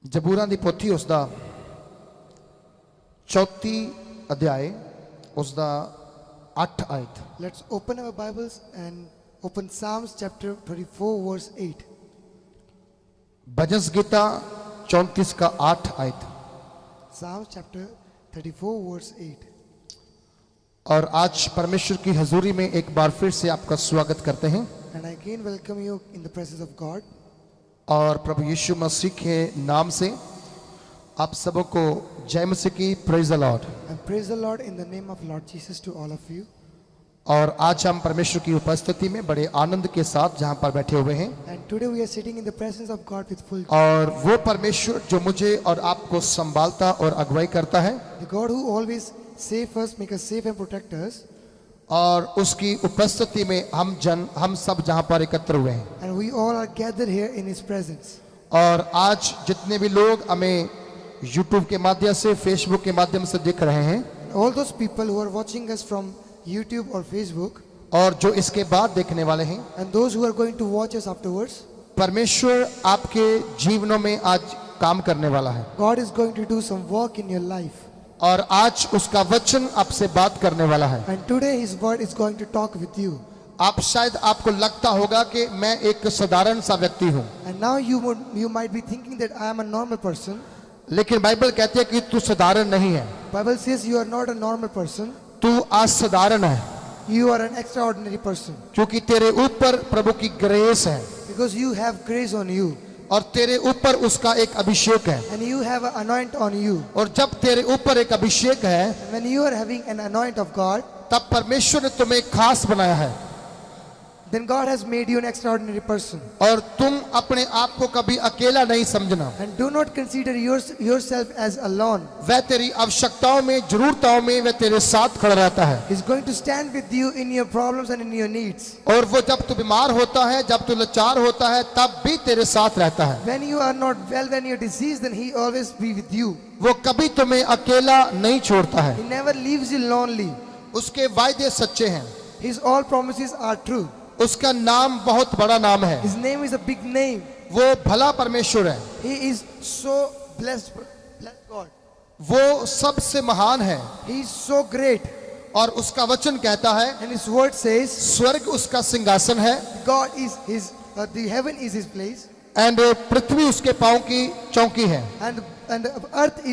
जबूरां दी पोथी उसदा 34 अध्याय उसदा 8 आयत। Let's open our Bibles and open Psalms chapter 34 verse 8. भजन गीता 34 का 8 आयत। Psalms chapter 34 verse 8. और आज परमेश्वर की हजूरी में एक बार फिर से आपका स्वागत करते हैं And I again welcome you in the presence of God. और प्रभु यीशु मसीह के नाम से आप सबों को जय मसीह की। Praise the Lord. And praise the Lord in the name of Lord Jesus to all of you. और आज हम परमेश्वर की उपस्थिति में बड़े आनंद के साथ जहां पर बैठे हुए हैं, And today we are sitting in the presence of God with full joy. और वो परमेश्वर जो मुझे और आपको संभालता और अगुवाई करता है, The God who always save us, make us safe and protect us. और उसकी उपस्थिति में हम सब जहां पर एकत्र हुए हैं। And we all are gathered here in His presence. और आज जितने भी लोग हमें YouTube के माध्यम से, Facebook के माध्यम से देख रहे हैं, And all those people who are watching us from YouTube or Facebook, और जो इसके बाद देखने वाले हैं, and those who are going to watch us afterwards, परमेश्वर आपके जीवनों में आज काम करने वाला है God is going to do some work in your life. और आज उसका वचन आपसे बात करने वाला है। And today His word is going to talk with you. आपको लगता होगा कि मैं एक साधारण सा व्यक्ति हूँ, And now you might be thinking that I am a normal person. लेकिन बाइबल कहती है कि तू साधारण नहीं है, Bible says you are not a normal person. तू असाधारण है, You are an extraordinary person क्योंकि तेरे ऊपर प्रभु की ग्रेस है because you have grace on you और तेरे ऊपर उसका एक अभिषेक है। and you have an anoint on you. और जब तेरे ऊपर एक अभिषेक है, And when you are having an anoint of God, तब परमेश्वर ने तुम्हें खास बनाया है then God has made you an extraordinary person. और तुम अपने आप को कभी अकेला नहीं समझना। And do not consider yourself as alone. वह तेरी आवश्यकताओं में, जरूरतों में वह तेरे साथ खड़ा रहता है। He's going to stand with you in your problems and in your needs. और वो जब तू बीमार होता है, जब तू लाचार होता है, तब भी तेरे साथ रहता है। When you are not well, when you're diseased, then He always be with you. वो कभी तुम्हें अकेला नहीं छोड़ता है। He never leaves you lonely. उसके वायदे सच्चे हैं, His all promises are true. उसका नाम बहुत बड़ा नाम है, His name is a big name. वो भला परमेश्वर है, He is so blessed God. वो सबसे महान है। He is so great. और उसका वचन कहता है, And His word says, स्वर्ग उसका सिंहासन है God is His, the heaven is His place, and पृथ्वी उसके पांव की चौकी है। and the earth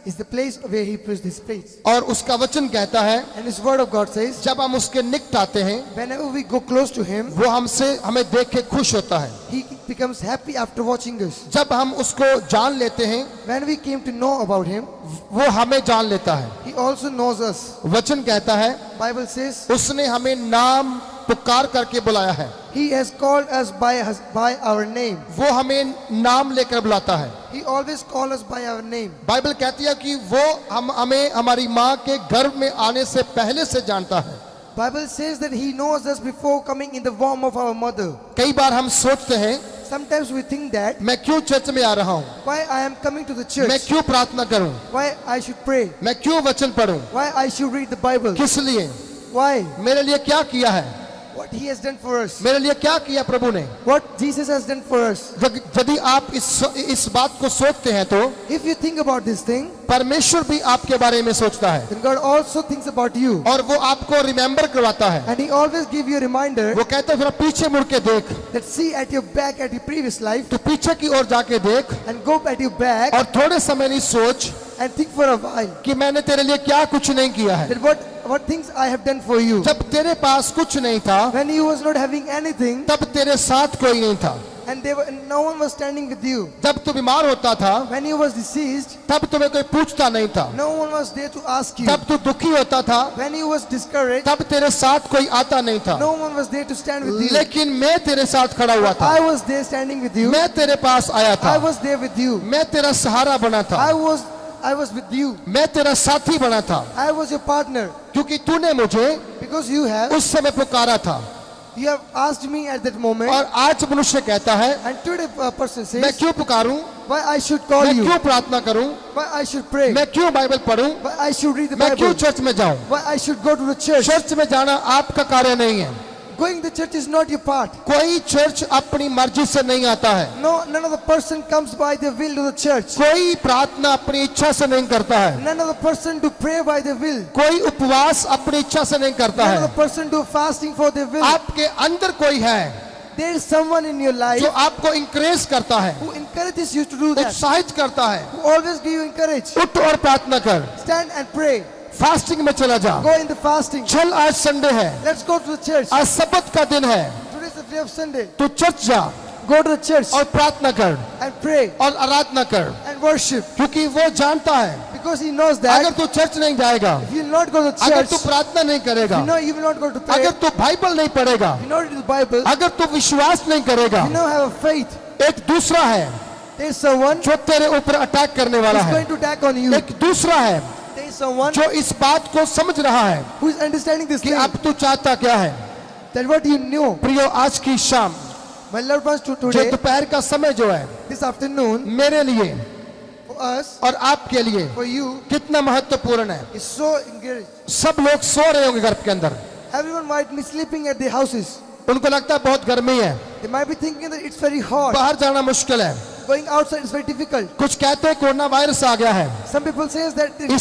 is the place where He puts His place. और उसका वचन कहता है, And His word of God says, जब हम उसके निकट आते हैं, whenever we go close to Him, वो हमें देख के खुश होता है। He becomes happy after watching us. जब हम उसको जान लेते हैं, When we came to know about Him, वो हमें जान लेता है। He also knows us. वचन कहता है, Bible says, उसने हमें नाम पुकार करके बुलाया है। He has called us by our name. वो हमें नाम लेकर बुलाता है। He always calls us by our name. Bible कहती है कि वो हमें हमारी माँ के गर्भ में आने से पहले से जानता है। Bible says that He knows us before coming in the womb of our mother. कई बार हम सोचते हैं, Sometimes we think that मैं क्यों चर्च में आ रहा हूँ, why I am coming to the मैं church, क्यों प्रार्थना करूँ, why I should pray, मैं क्यों वचन पढ़ूँ, why I should read the Bible, किस लिए, why, मेरे लिए क्या किया है, what He has done for us, मेरे लिए क्या किया प्रभु ने। what Jesus has done for us. यदि आप इस बात को सोचते हैं तो If you think about this thing, परमेश्वर भी आपके बारे में सोचता है then God also thinks about you. और वो आपको रिमेम्बर करवाता है। And He always gives you a reminder वो कहते हैं, जरा पीछे मुड़ के देख, that see at your back at your previous life तू पीछे की ओर जाके देख and go at your back और थोड़े समय नहीं सोच and think for a while कि मैंने तेरे लिए क्या कुछ नहीं किया है। that what things I have done for you. जब तेरे पास कुछ नहीं था, When you was not having anything तब तेरे साथ कोई नहीं था। and no one was standing with you. जब तू बीमार होता था, When you was deceased, तब तुम्हें कोई पूछता नहीं था। no one was there to ask you. जब तू दुखी होता था, When you was discouraged, तब तेरे साथ कोई आता नहीं था। no one was there to stand with you. लेकिन मैं तेरे साथ खड़ा हुआ था, I was there standing with you. मैं तेरे पास आया था, I was there with you. मैं तेरा सहारा बना था, I was with you. मैं तेरा साथी बना था, I was your partner क्योंकि तूने मुझे because you उस समय पुकारा था। have asked me at that moment. और आज मनुष्य कहता है, And today a person मैं says, क्यों पुकारूं, why I should call मैं you, क्यों प्रार्थना करूं, why I should pray, मैं क्यों Bible पढूं, why I should read the मैं क्यों Bible, चर्च में जाऊं। why I should go to the church. Church में जाना आपका कार्य नहीं है, Going to church is not your part. कोई चर्च अपनी मर्जी से नहीं आता है, No, none of the person comes by their will to the church. कोई प्रार्थना अपनी इच्छा से नहीं करता है, None of the person do pray by their will. कोई उपवास अपनी इच्छा से नहीं करता None of है। the person do fasting for their will. आपके अंदर कोई है There is someone in your life जो आपको इंकरेज करता है, who encourages you to do that. उत्साहित करता है। Who always give you encourage. उठ और प्रार्थना कर, Stand and pray. फास्टिंग में चला जा, Go in the fasting. चल आज संडे है, Let's go to the church. आज सबत का दिन है, Today is the day of Sunday. तू चर्च जा Go to the church और प्रार्थना कर and pray और आराधना कर, and worship. क्योंकि वो जानता है Because he knows अगर that तू चर्च नहीं जाएगा, if you will not go to the अगर church, तू प्रार्थना नहीं करेगा, you will not go to pray. अगर तू बाइबल नहीं पढ़ेगा, If you not read the Bible, अगर तू विश्वास नहीं करेगा, you don't have a faith. एक दूसरा है There is someone जो तेरे ऊपर अटैक करने वाला who is है, going to attack on you. एक दूसरा है There is someone जो इस बात को समझ रहा है who is understanding this कि thing. अब तू चाहता क्या है। That what you knew. प्रियो, आज की शाम My loved ones, जो today, दोपहर का समय जो है this afternoon, मेरे लिए for us, और आपके लिए for you, कितना महत्वपूर्ण है। is so encouraged. सब लोग सो रहे होंगे घर के अंदर, Everyone might be sleeping at their houses. उनको लगता है बहुत गर्मी है, They might be thinking that it's very hot. बाहर जाना मुश्किल है, Going outside is very difficult. कुछ कहते हैं कोरोना वायरस आ गया है, Some people say that the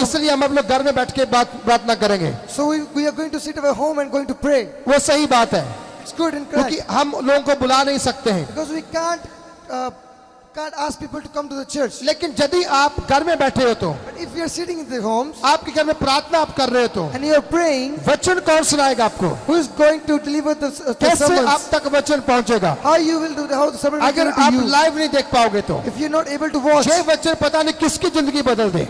इसलिए हम अब लोग घर में बैठ के प्रार्थना करेंगे। so we are going to sit at our home and going to pray. वो सही बात है, It's good and क्योंकि correct. हम लोगों को बुला नहीं सकते हैं, Because we can't ask people to come to the church. लेकिन यदि आप घर में बैठे हो तो, But if you are sitting in the homes आपके घर में प्रार्थना आप कर रहे हो तो, and you are praying, वचन कौन सुनाएगा आपको? who is going to deliver the कैसे आप summons? तक वचन पहुंचेगा? How you will do how the sermon will अगर give to आप you? लाइव नहीं देख पाओगे तो If you're not able to watch, ये वचन पता नहीं किसकी जिंदगी बदल दे,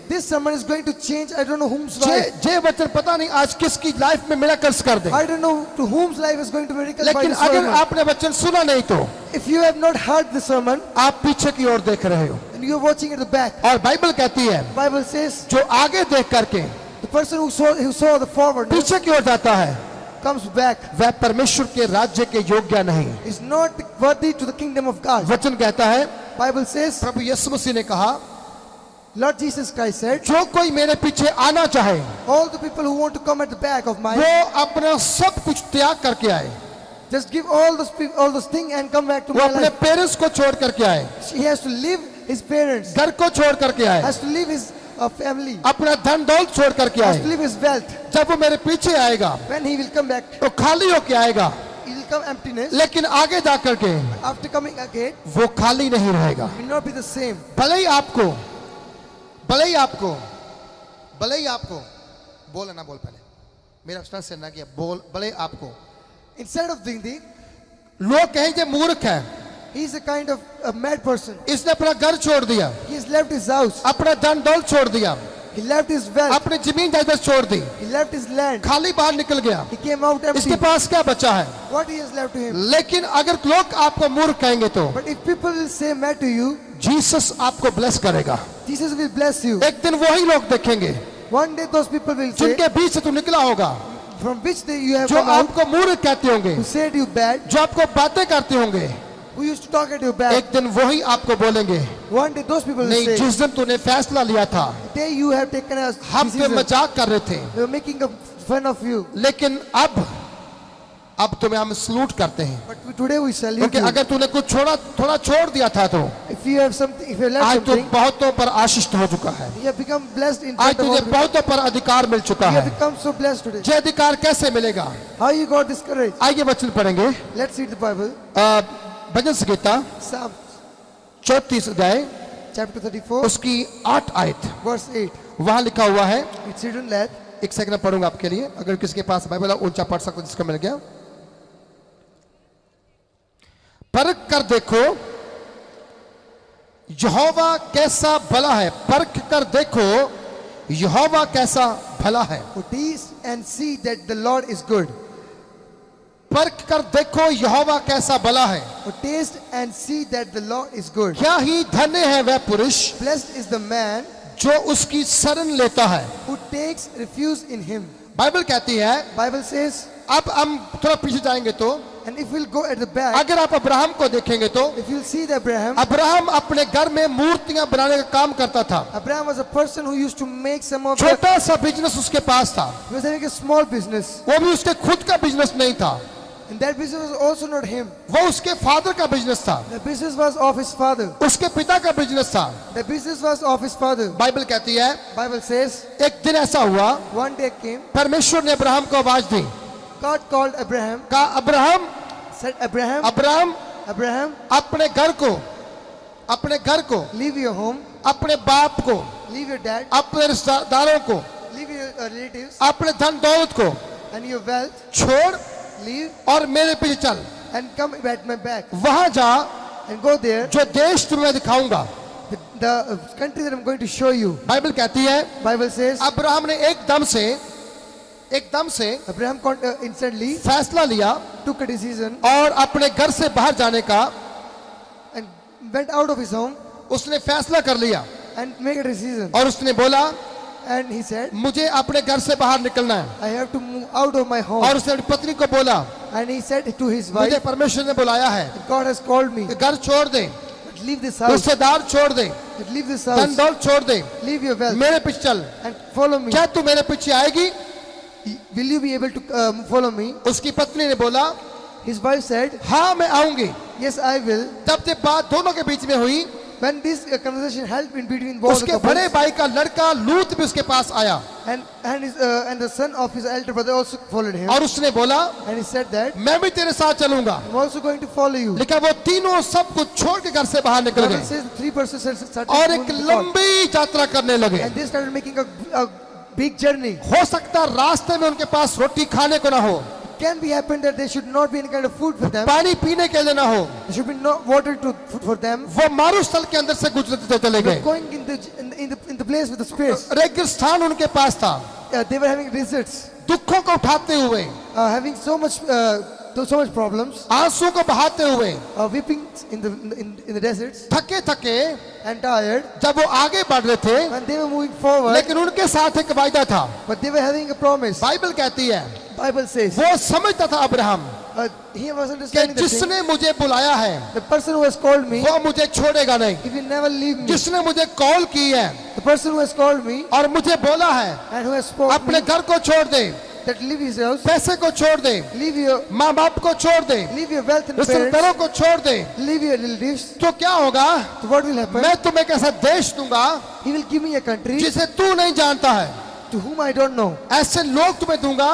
this sermon is going to change. I don't know whom's ये life. ये वचन पता नहीं आज किसकी लाइफ में मिराकल्स कर दे। I don't know to whom's life is going to be miracle by लेकिन this अगर sermon. आपने वचन सुना नहीं तो If you have not heard the sermon आप पीछे की ओर देख रहे हो, and you're watching at the back, और बाइबल कहती है Bible says जो आगे देख करके the person who saw the forward पीछे की ओर जाता है comes back वह परमेश्वर के राज्य के योग्य नहीं। is not worthy to the kingdom of God. वचन कहता है, Bible says, प्रभु यीशु मसीह ने कहा, Lord Jesus Christ said, जो कोई मेरे पीछे आना चाहे all the people who want to come at the back of mine, वो अपना सब कुछ त्याग करके आए, just give all those things and come back to वो my अपने life. पेरेंट्स को छोड़ करके आए, He has to leave his parents, घर को छोड़ करके आए, has to leave his family, अपना धन दौलत छोड़ करके has to आए। leave his wealth. जब वो मेरे पीछे आएगा When he will come back, तो खाली होके आएगा, he will come emptiness. लेकिन आगे जा करके After coming again, वो खाली नहीं रहेगा। will not be the same. भले ही आपको बोल ना बोल, पहले मेरा स्टार से ना किया बोल, भले ही आपको Instead of doing this, लोग कहें जे मूर्ख है, he is a kind of a mad person. इसने अपना घर छोड़ दिया, He has left his house, अपना धन दौलत छोड़ दिया, he left his wealth, अपनी जमीन जायदाद छोड़ दी, he left his land, खाली बाहर निकल गया, he came out empty. इसके पास क्या बचा है? What he has left to him? लेकिन अगर लोग आपको मूर्ख कहेंगे तो But if people will say mad to you, Jesus आपको ब्लेस करेगा। Jesus will bless you. एक दिन वही लोग देखेंगे One day those people will say, जिनके बीच से तू निकला होगा, from which day you have जो come out, आपको मूर्ख कहते होंगे, who said you bad, जो आपको बातें करते होंगे, who used to talk at you bad. एक दिन वही आपको बोलेंगे, One day those people will नहीं, say, जिस दिन तूने फैसला लिया था the day you have taken a हम पे decision, मजाक कर रहे थे, they were making fun of you. लेकिन अब तुम्हें हम सलूट करते हैं, But today we salute क्योंकि you. अगर तूने कुछ थोड़ा छोड़ दिया था तो If you have something, if you have left आज तू something, बहुतों पर आशीष हो चुका है, you have become blessed in आज front of all तुझे people. बहुतों पर अधिकार मिल चुका You have है। become so blessed today. ये अधिकार कैसे मिलेगा? How you got this courage? आइए वचन पढ़ेंगे, Let's read the Bible. Bhajan Samhita Psalm 34 अध्याय chapter 34, उसकी 8 आयत, verse 8. वहां लिखा हुआ है, It's written that, एक सेकंड में पढ़ूंगा आपके लिए, अगर किसी के पास बाइबल है ऊंचा पढ़ सकते जिसका मिल गया। परख कर देखो यहोवा कैसा भला है, परख कर देखो यहोवा कैसा भला है, "For taste and see that the Lord is good." परख कर देखो यहोवा कैसा भला है। For taste and see that the Lord is good. क्या ही धन्य है वह पुरुष Blessed is the man जो उसकी शरण लेता है। who takes refuge in him. Bible कहती है Bible says, अब हम थोड़ा पीछे जाएंगे तो And if we'll go at the back, अगर आप अब्राहम को देखेंगे तो if you'll see the Abraham, Abraham अपने घर में मूर्तियां बनाने का काम करता था। Abraham was a person who used to make some of the, छोटा सा बिजनेस उसके पास था, he was having a small business. वो भी उसके खुद का बिजनेस नहीं था, And that business was also not him. वो उसके फादर का बिजनेस था, The business was of his father. उसके पिता का बिजनेस था। The business was of his father. Bible कहती है Bible says, एक दिन ऐसा हुआ, one day came, परमेश्वर ने अब्राहम को आवाज दी, God called Abraham, कहा Abraham said, Abraham, Abraham Abraham, अपने घर को leave your home, अपने बाप को, leave your dad, अपने रिश्तेदारों को, leave your relatives, अपने धन दौलत को and your wealth, छोड़ leave, और मेरे पीछे चल, and come at my back, वहां जा and go there, जो देश तुम्हें दिखाऊंगा। the country that I'm going to show you. Bible कहती है Bible says, अब्राहम ने एकदम से Abraham instantly फैसला लिया took a decision और अपने घर से बाहर जाने का and went out of his home उसने फैसला कर लिया and made a decision. और उसने बोला And he said, मुझे अपने घर से बाहर निकलना है। I have to move out of my home. और उसने अपनी पत्नी को बोला And he said to his मुझे wife, परमेश्वर ने बुलाया है, God has called me. कि घर छोड़ दे, But leave this house. रिश्तेदार छोड़ दे, Leave this धन house. दौलत छोड़ दे, Leave your wealth मेरे पीछे चल। and follow me. क्या तू मेरे पीछे आएगी? Will you be able to follow me? उसकी पत्नी ने बोला His wife said, हाँ मैं आऊंगी। yes, I will. तब जब बात दोनों के बीच में हुई, When this conversation held in between both the उसके बड़े couples, भाई का लड़का लूत भी उसके पास आया and the son of his elder brother also followed him. और उसने बोला And he said that, मैं भी तेरे साथ चलूंगा। I'm also going to follow you. लेकिन वो तीनों सब कुछ छोड़ के घर से बाहर निकल Bible गए says the three persons started और moving एक to God. लंबी यात्रा करने लगे। And they started making a big journey. हो सकता है रास्ते में उनके पास रोटी खाने को ना हो, It can be happen that there should not be any kind of food for them. पानी पीने के लिए ना हो, There should be no water for them. वो मारुस्थल के अंदर से गुजरते चले They were गए। going in the place with the space. रेगिस्तान उनके पास था, They were having deserts, दुखों को उठाते हुए, having so much problems, आंसू को बहाते हुए, weeping in the deserts, थके थके and tired. जब वो आगे बढ़ रहे थे, And they were moving forward, लेकिन उनके साथ एक वायदा था। but they were having a promise. Bible कहती है Bible says, वो समझता था अब्राहम he was कि understanding the thing. जिसने मुझे बुलाया है The person who has called me, वो मुझे छोड़ेगा नहीं, he will never leave me. जिसने मुझे कॉल की है The person who has called me और मुझे बोला है and who has spoken अपने घर को छोड़ दे, that leave his house, पैसे को छोड़ दे, leave your माँ बाप को छोड़ दे, wealth and रिश्तेदारों parents, को छोड़ दे, leave your relatives. तो क्या होगा? So what will happen? मैं तुम्हें एक ऐसा देश दूंगा He will give me a country जिसे तू नहीं जानता है, to whom I don't know. ऐसे लोग तुम्हें दूंगा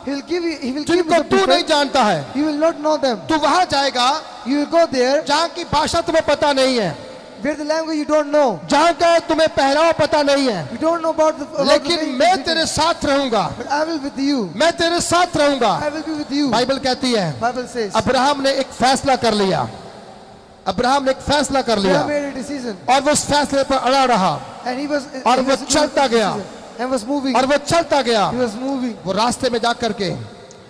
He will give me जिनको the तू नहीं people. जानता है। You will not know them. तू वहां जाएगा You will go there जहाँ की भाषा तुम्हें पता नहीं है, where the language you don't know. जहाँ का तुम्हें पहनावा पता नहीं है, You don't know about the लेकिन way मैं you तेरे साथ रहूंगा, But I will with you. मैं तेरे साथ रहूंगा। I will be with you. Bible कहती है Bible says. अब्राहम ने एक फैसला कर लिया, अब्राहम ने एक फैसला कर लिया Abraham made a decision. और वो उस फैसले पर अड़ा रहा And he was और he वो was- चलता गया and was moving. और वो चलता गया। He was moving. वो रास्ते में जा करके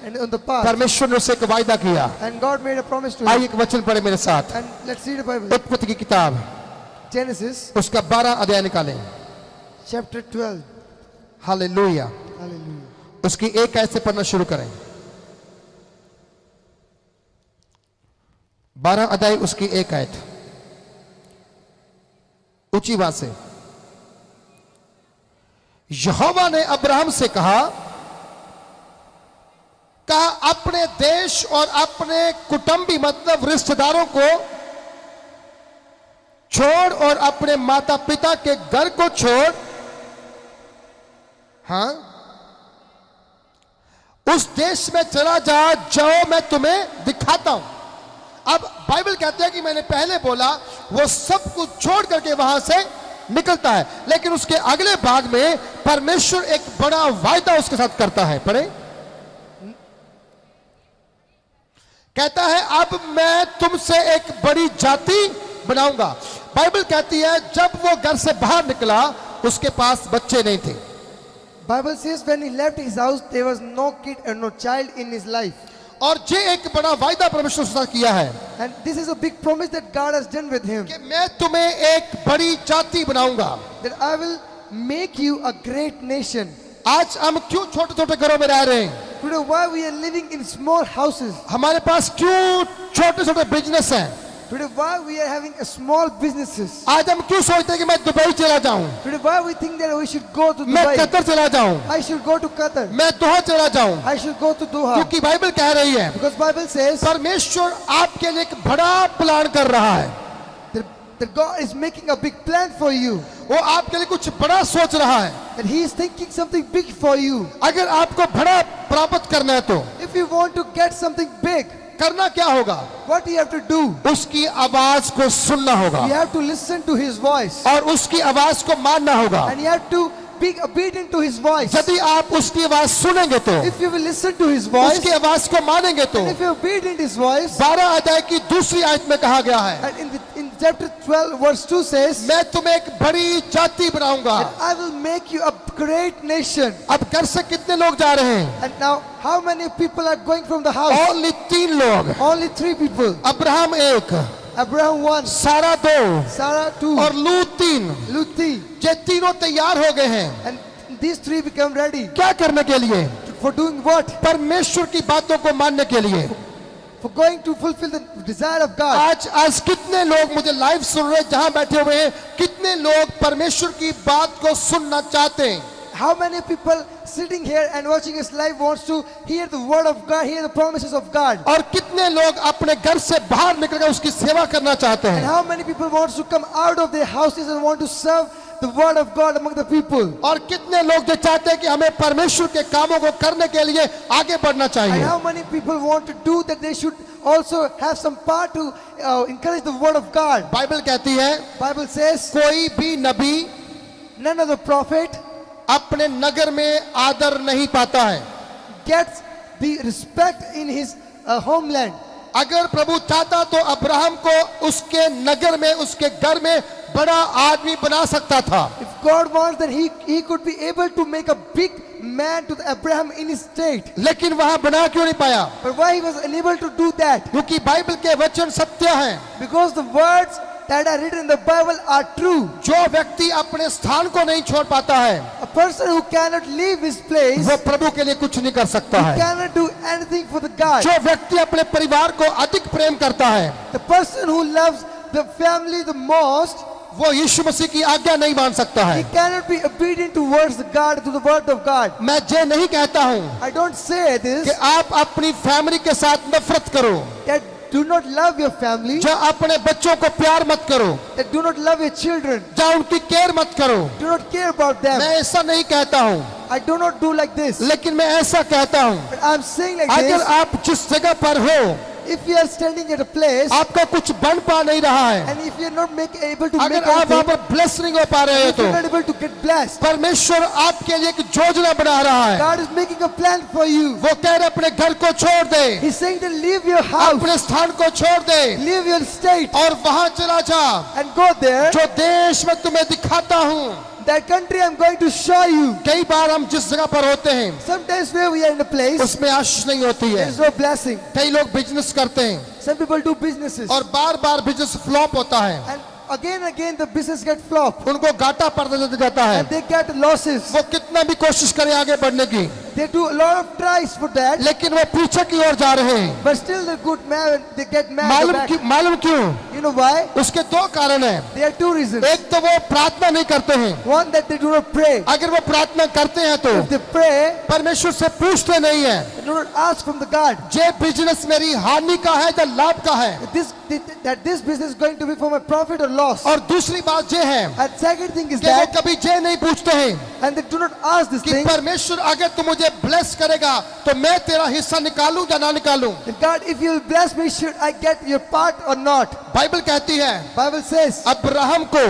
And on the path. परमेश्वर ने उससे एक वायदा किया। And God made a promise to आइए him. एक वचन पढ़े मेरे साथ, And let's read the Bible. उत्पत्ति की किताब Genesis उसका 12 अध्याय निकालें। chapter 12. हालेलुया। Hallelujah. उसकी एक आयत से पढ़ना शुरू करें। 12 अध्याय उसकी एक आयत, ऊंची बात से। यहोवा ने अब्राहम से कहा अपने देश और अपने कुटुंबी मतलब रिश्तेदारों को छोड़ और अपने माता पिता के घर को छोड़, हाँ, उस देश में चला जा जो मैं तुम्हें दिखाता हूं। अब बाइबल कहते हैं कि मैंने पहले बोला वो सब कुछ छोड़ करके वहां से निकलता है, लेकिन उसके अगले भाग में परमेश्वर एक बड़ा वायदा उसके साथ करता है। पढ़े, कहता है अब मैं तुमसे एक बड़ी जाति बनाऊंगा। बाइबल कहती है जब वो घर से बाहर निकला उसके पास बच्चे नहीं थे। Bible says when he left his house there was no kid and no child in his life. और ये एक बड़ा वायदा परमेश्वर के साथ किया है And this is a big promise that God has done with him. कि मैं तुम्हें एक बड़ी जाति बनाऊंगा। That I will make you a great nation. आज हम क्यों छोटे छोटे घरों में रह रहे हैं? Today, why we are living in small houses? हमारे पास क्यों छोटे छोटे बिजनेस हैं? Today, why we are having a small businesses? आज हम क्यों सोचते हैं कि मैं दुबई चला जाऊं, Today, why we think that we should go to मैं Dubai? कतर चला जाऊं, I should go to Qatar. मैं दोहा चला जाऊं? I should go to Doha. क्योंकि बाइबल कह रही है Because Bible says परमेश्वर आपके लिए एक बड़ा प्लान कर रहा है। that God is making a big plan for you. वो आपके लिए कुछ बड़ा सोच रहा है। That He is thinking something big for you. अगर आपको बड़ा प्राप्त करना है तो If you want to get something big, करना क्या होगा? what you have to do? उसकी आवाज को सुनना होगा You have to listen to His voice. और उसकी आवाज को मानना होगा। And you have to be obedient to His voice. यदि आप उसकी आवाज सुनेंगे तो, If you will listen to His voice, उसकी आवाज को मानेंगे तो, and if you are obedient to His voice, 12 अध्याय की दूसरी आयत में कहा गया है, and in chapter 12 verse 2 says, मैं तुम्हें एक बड़ी जाति बनाऊंगा। that I will make you a great nation. अब घर से कितने लोग जा रहे हैं? And now, how many people are going from the house? Only 3 लोग। Only 3 people. अब्राहम 1, Abraham 1, सारा 2 Sarah 2, और लूत 3। Lut 3. ये तीनों तैयार हो गए हैं। And these 3 become ready. क्या करने के लिए? For doing what? परमेश्वर की बातों को मानने के लिए। For going to fulfill the desire of God. आज कितने लोग मुझे लाइव सुन रहे हैं, जहां बैठे हुए हैं, कितने लोग परमेश्वर की बात को सुनना चाहते हैं? How many people sitting here and watching us live wants to hear the word of God, hear the promises of God? और कितने लोग अपने घर से बाहर निकलकर उसकी सेवा करना चाहते And हैं? how many people wants to come out of their houses and want to serve the word of God among the people? और कितने लोग जो चाहते हैं कि हमें परमेश्वर के कामों को करने के लिए आगे बढ़ना And चाहिए? how many people want to do that they should also have some part to encourage the word of God? Bible कहती है Bible says, कोई भी नबी none of the prophet अपने नगर में आदर नहीं पाता है। gets the respect in his homeland. अगर प्रभु चाहता तो अब्राहम को उसके नगर में, उसके घर में बड़ा आदमी बना सकता था। If God wants, that he could be able to make a big man to Abraham in his state. लेकिन वहां बना क्यों नहीं पाया? But why he was unable to do that? क्योंकि बाइबल के वचन सत्य हैं। Because the words that are written in the Bible are true. जो व्यक्ति अपने स्थान को नहीं छोड़ पाता है, A person who cannot leave his place, वो प्रभु के लिए कुछ नहीं कर सकता है। cannot do anything for the God. जो व्यक्ति अपने परिवार को अधिक प्रेम करता है, The person who loves the family the most, वो यीशु मसीह की आज्ञा नहीं मान सकता he है। cannot be obedient towards the God, to the word of God. मैं ये नहीं कहता हूं I don't say this, कि आप अपनी फैमिली के साथ नफरत करो, that do not love your family, जो अपने बच्चों को प्यार मत करो, that do not love your children, जो उनकी केयर मत करो। do not care about them. मैं ऐसा नहीं कहता हूं, I do not do like this. लेकिन मैं ऐसा कहता हूं, But I'm saying like अगर this, आप जिस जगह पर हो, if you are standing at a place आपका कुछ बन पा नहीं रहा है, and if you're not able to make अगर आप वहां anything, पर ब्लेस नहीं हो पा रहे हैं if तो you're not able to get blessed, परमेश्वर आपके लिए एक योजना बना रहा है। God is making a plan for you. वो कह रहे अपने घर को छोड़ दे, He's saying that leave your house, अपने स्थान को छोड़ दे leave your state और वहां चला जा, and go there. जो देश में तुम्हें दिखाता हूं। That country I'm going to show you. कई बार हम जिस जगह पर होते हैं Sometimes where we are in a place, उसमें आशीष नहीं होती है। there is no blessing. कई लोग बिजनेस करते हैं Some people do businesses और बार बार बिजनेस फ्लॉप होता है, and again and again the business get flop उनको घाटा पड़ता जाता है। and they get losses. वो कितना भी कोशिश करें आगे बढ़ने की, They do a lot of tries for that, लेकिन वो पीछे की ओर जा रहे हैं। but still the good man, they get mad back. मालूम क्यों? You know why? उसके 2 कारण हैं। There are 2 reasons. एक तो वो प्रार्थना नहीं करते हैं। One, that they do not pray. अगर वो प्रार्थना करते हैं तो If they pray, परमेश्वर से पूछते नहीं है, they do not ask from the God. ये बिजनेस मेरी हानि का है या लाभ का है। That this business is going to be for my profit or loss. और दूसरी बात ये है And second thing is कि वो that, कभी ये नहीं पूछते हैं and they do not ask this कि thing, परमेश्वर अगर तू मुझे ब्लेस करेगा तो मैं तेरा हिस्सा निकालूं या ना निकालूं। that God, if you will bless me, should I get your part or not? Bible कहती है Bible says, अब्राहम को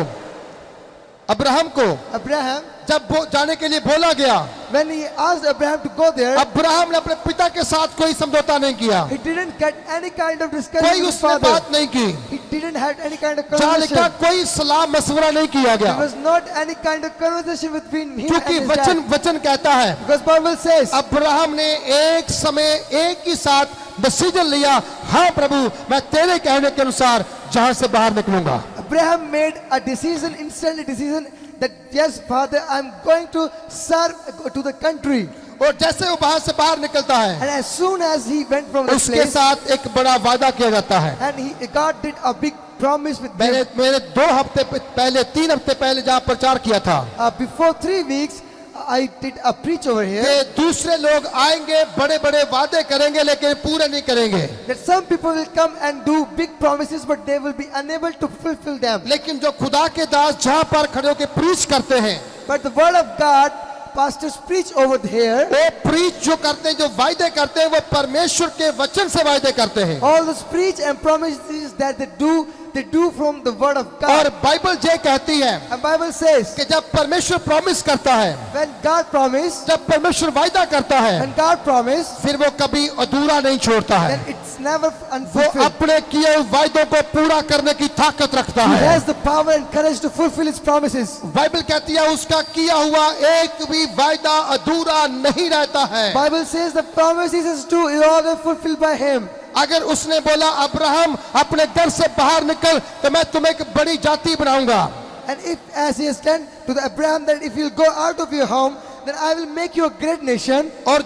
Abraham, जब वो जाने के लिए बोला गया, when he asked Abraham to go there, Abraham ने अपने पिता के साथ कोई समझौता नहीं किया, he didn't get any kind of कोई discussion with his उसने father. बात नहीं की, He didn't have any kind of जहाँ लिखा conversation. कोई सलाह मशवरा नहीं किया There गया, was not any kind of conversation between him and क्योंकि his वचन dad. कहता है Because Bible says, अब्राहम ने एक समय एक ही साथ डिसीजन लिया, हाँ प्रभु मैं तेरे कहने के अनुसार जहां से बाहर निकलूंगा। Abraham made a decision, instantly decision, that yes, Father, I'm going to serve to the country. और जैसे वो वहां से बाहर निकलता है, And as soon as he went from the उसके place, साथ एक बड़ा वादा किया जाता है. and God did a big promise with मैंने them. मैंने 2 हफ्ते पहले 3 हफ्ते पहले जहाँ प्रचार किया था Before 3 weeks, I did a preach over here कि दूसरे लोग आएंगे, बड़े बड़े वादे करेंगे, लेकिन पूरे नहीं करेंगे. that some people will come and do big promises, but they will be unable to fulfill them. लेकिन जो खुदा के दास जहाँ पर खड़े होकर प्रीच करते हैं, But the word of God, pastors preach over here. वो प्रीच जो करते हैं, जो वायदे करते हैं, वो परमेश्वर के वचन से वायदे करते हैं. All those preach and promises that they do from the word of और God. बाइबल ये कहती है And Bible says, कि जब परमेश्वर प्रॉमिस करता है, when God promised, जब परमेश्वर वायदा करता है, when God promised, फिर वो कभी अधूरा नहीं छोड़ता है. then it's never वो unfulfilled. अपने किए हुए वायदों को पूरा करने की ताकत रखता He है. has the power and courage to fulfill his promises. Bible कहती है उसका किया हुआ एक भी वायदा अधूरा नहीं रहता है. Bible says the promises is true, is always fulfilled by him. अगर उसने बोला अब्राहम अपने घर से बाहर निकल तो मैं तुम्हें एक बड़ी जाति बनाऊंगा, And if, as he has done to the Abraham, that if you go out of your home, then I will make you a great nation. और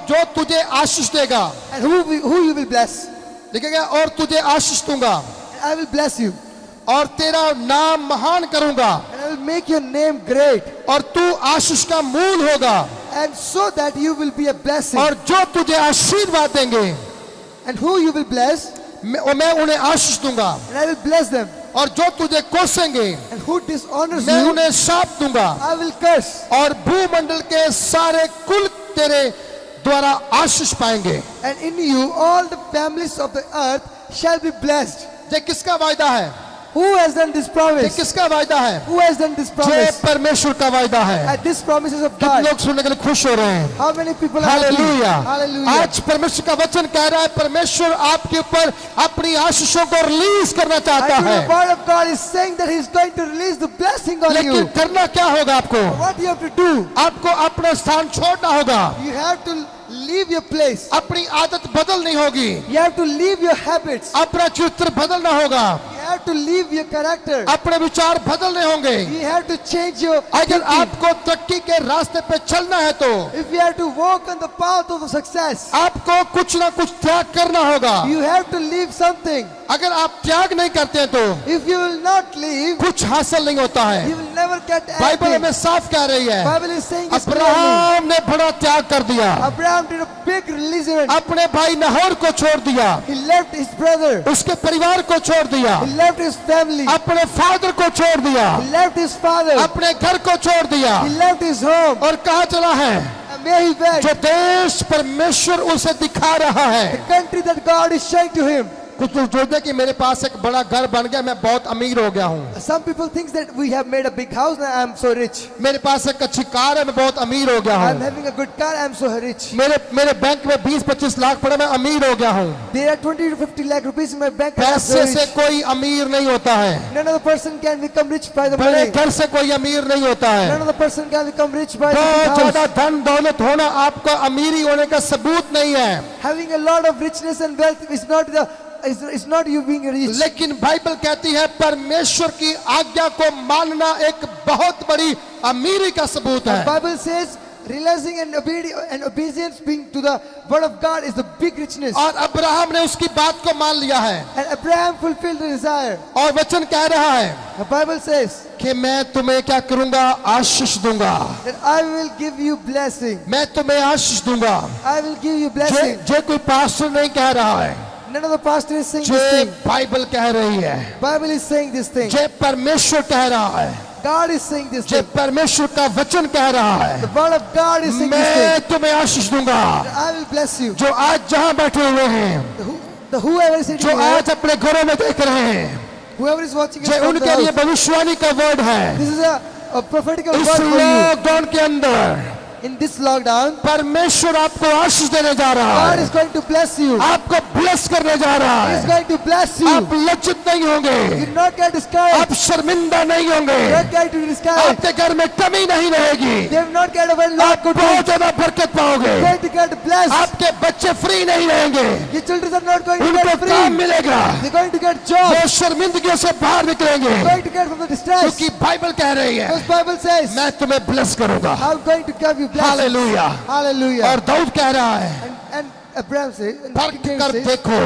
जो तुझे आशीष देगा, And who you will bless? लिखेगा और तुझे आशीष दूंगा And I will bless you. और तेरा नाम महान करूंगा And I will make your name great. और तू आशीष का मूल होगा. And so that you will be a blessing. और जो तुझे आशीर्वाद देंगे And who you will bless? मैं उन्हें आशीष दूंगा. And I will bless them. और जो तुझे कोसेंगे And who dishonors मैं you, उन्हें शाप दूंगा. I will curse. और भूमंडल के सारे कुल तेरे द्वारा आशीष पाएंगे. And in you all the families of the earth shall be blessed. ये किसका वायदा है? Who has done this ये promise? किसका वायदा है? Who has done this ये promise? परमेश्वर का वायदा है. And this promise is of कितने God. लोग सुनने के लिए खुश हो रहे हैं? How many people are happy? Hallelujah. Hallelujah. आज परमेश्वर का वचन कह रहा है परमेश्वर आपके ऊपर अपनी आशीषों को रिलीज करना चाहता I है. the word of God is saying that He's going to release the blessing on लेकिन you. करना क्या होगा आपको? What you have to do? आपको अपना स्थान छोड़ना होगा. You have to leave your place. अपनी आदत बदलनी होगी. You have to leave your habits. अपना चरित्र बदलना होगा. You have to leave your character. अपने विचार बदलने होंगे. You have to change your अगर thinking. आपको तरक्की के रास्ते पे चलना है तो If you have to walk on the path of success, आपको कुछ ना कुछ त्याग करना होगा. you have to leave something. अगर आप त्याग नहीं करते हैं तो If you will not leave, कुछ हासिल नहीं होता है. you will never get Bible हमें anything. साफ कह रही है Bible is saying this clearly. Abraham ने बड़ा त्याग कर दिया. Abraham did a big release. अपने भाई नहोर को छोड़ दिया. He left his brother. उसके परिवार को छोड़ दिया. He left his family. अपने फादर को छोड़ दिया. He left his father. अपने घर को छोड़ दिया. He left his home. और कहाँ चला है? And where he went, जो देश परमेश्वर उसे दिखा रहा है. the country that God is showing to him. कुछ लोग सोचते हैं कि मेरे पास एक बड़ा घर बन गया, मैं बहुत अमीर हो गया हूँ. Some people think that we have made a big house and I am so rich. मेरे पास एक अच्छी कार है, मैं बहुत अमीर हो गया I am हूँ. having a good car, I am so rich. मेरे बैंक में 20-25 लाख पड़े, मैं अमीर हो गया हूँ. There are 20 to 50 lakh rupees in my bank. And I am so पैसे से rich. कोई अमीर नहीं होता है. None of the person can become rich by the बड़े money. घर से कोई अमीर नहीं होता None है. of the person can become rich by the बहुत big ज्यादा house. धन दौलत होना आपका अमीरी होने का सबूत नहीं है. Having a lot of richness and wealth is not you being rich. लेकिन बाइबल कहती है परमेश्वर की आज्ञा को मानना एक बहुत बड़ी अमीरी का सबूत The है. Bible says realizing and obedience being to the word of God is the big richness. और अब्राहम ने उसकी बात को मान लिया है. And Abraham fulfilled the desire. और वचन कह रहा है The Bible says कि मैं तुम्हें क्या करूंगा? आशीष दूंगा. that I will give you blessing. मैं तुम्हें आशीष दूंगा. I will give you blessing. जे कोई पास्टर नहीं कह रहा है, None of the pastor is saying J this thing. Bible कह रही है, Bible is saying this thing. जे परमेश्वर कह रहा है, God is saying this J thing. परमेश्वर का वचन कह रहा है, The word of God is saying this मैं thing. तुम्हें आशीष दूंगा. I will bless you. जो आज जहां बैठे हुए हैं, Whoever is sitting जो here, आज अपने घरों में देख रहे हैं, whoever is watching us जो from the उनके लिए house, भविष्यवाणी का वर्ड है. this is a prophetical इस word for you. लॉकडाउन के अंदर In this lockdown, परमेश्वर आपको आशीष देने जा रहा God है. is going to bless you. आपको ब्लेस करने जा रहा He is है. going to bless you. आप लज्जित नहीं होंगे, You will not get discouraged. आप शर्मिंदा नहीं होंगे, You will not get discouraged. आपके घर में कमी नहीं रहेगी, They will not get a lot आप good बहुत things. ज्यादा बरकत पाओगे, You are going to get blessed. आपके बच्चे फ्री नहीं रहेंगे, Your children are not going to उनको get काम free. मिलेगा, They are going to get वो jobs. शर्मिंदगियों से बाहर निकलेंगे. They are going to get from the distress. क्योंकि बाइबल कह रही है Because Bible says, मैं तुम्हें ब्लेस करूंगा. I am going to give you you blessings. Hallelujah. Hallelujah. और दाऊद कह रहा है And Abraham says, and परख King David कर says, देखो,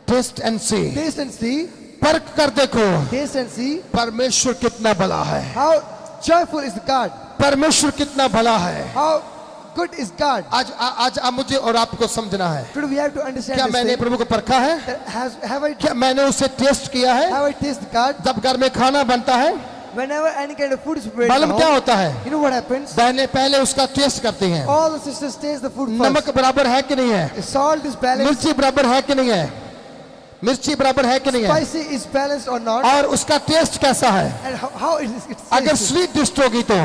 taste and see, taste and see, परख कर देखो taste and see परमेश्वर कितना भला है, how joyful is God, परमेश्वर कितना भला है। how good is God. आज मुझे और आपको समझना है, Today we have to understand क्या this मैंने thing. प्रभु को परखा है, Have I क्या मैंने उसे टेस्ट किया है। tasted God? जब घर में खाना बनता है Whenever any kind of food is prepared, मालूम at क्या home, होता है, you know what happens? बहनें पहले उसका टेस्ट करती हैं, All the sisters taste the food नमक first. बराबर है कि नहीं है, The salt is balanced, मिर्ची बराबर है कि नहीं है, मिर्ची बराबर है कि नहीं है, spicy is balanced or not, और उसका टेस्ट कैसा है। and how it is. It's अगर tasted. स्वीट डिश होगी तो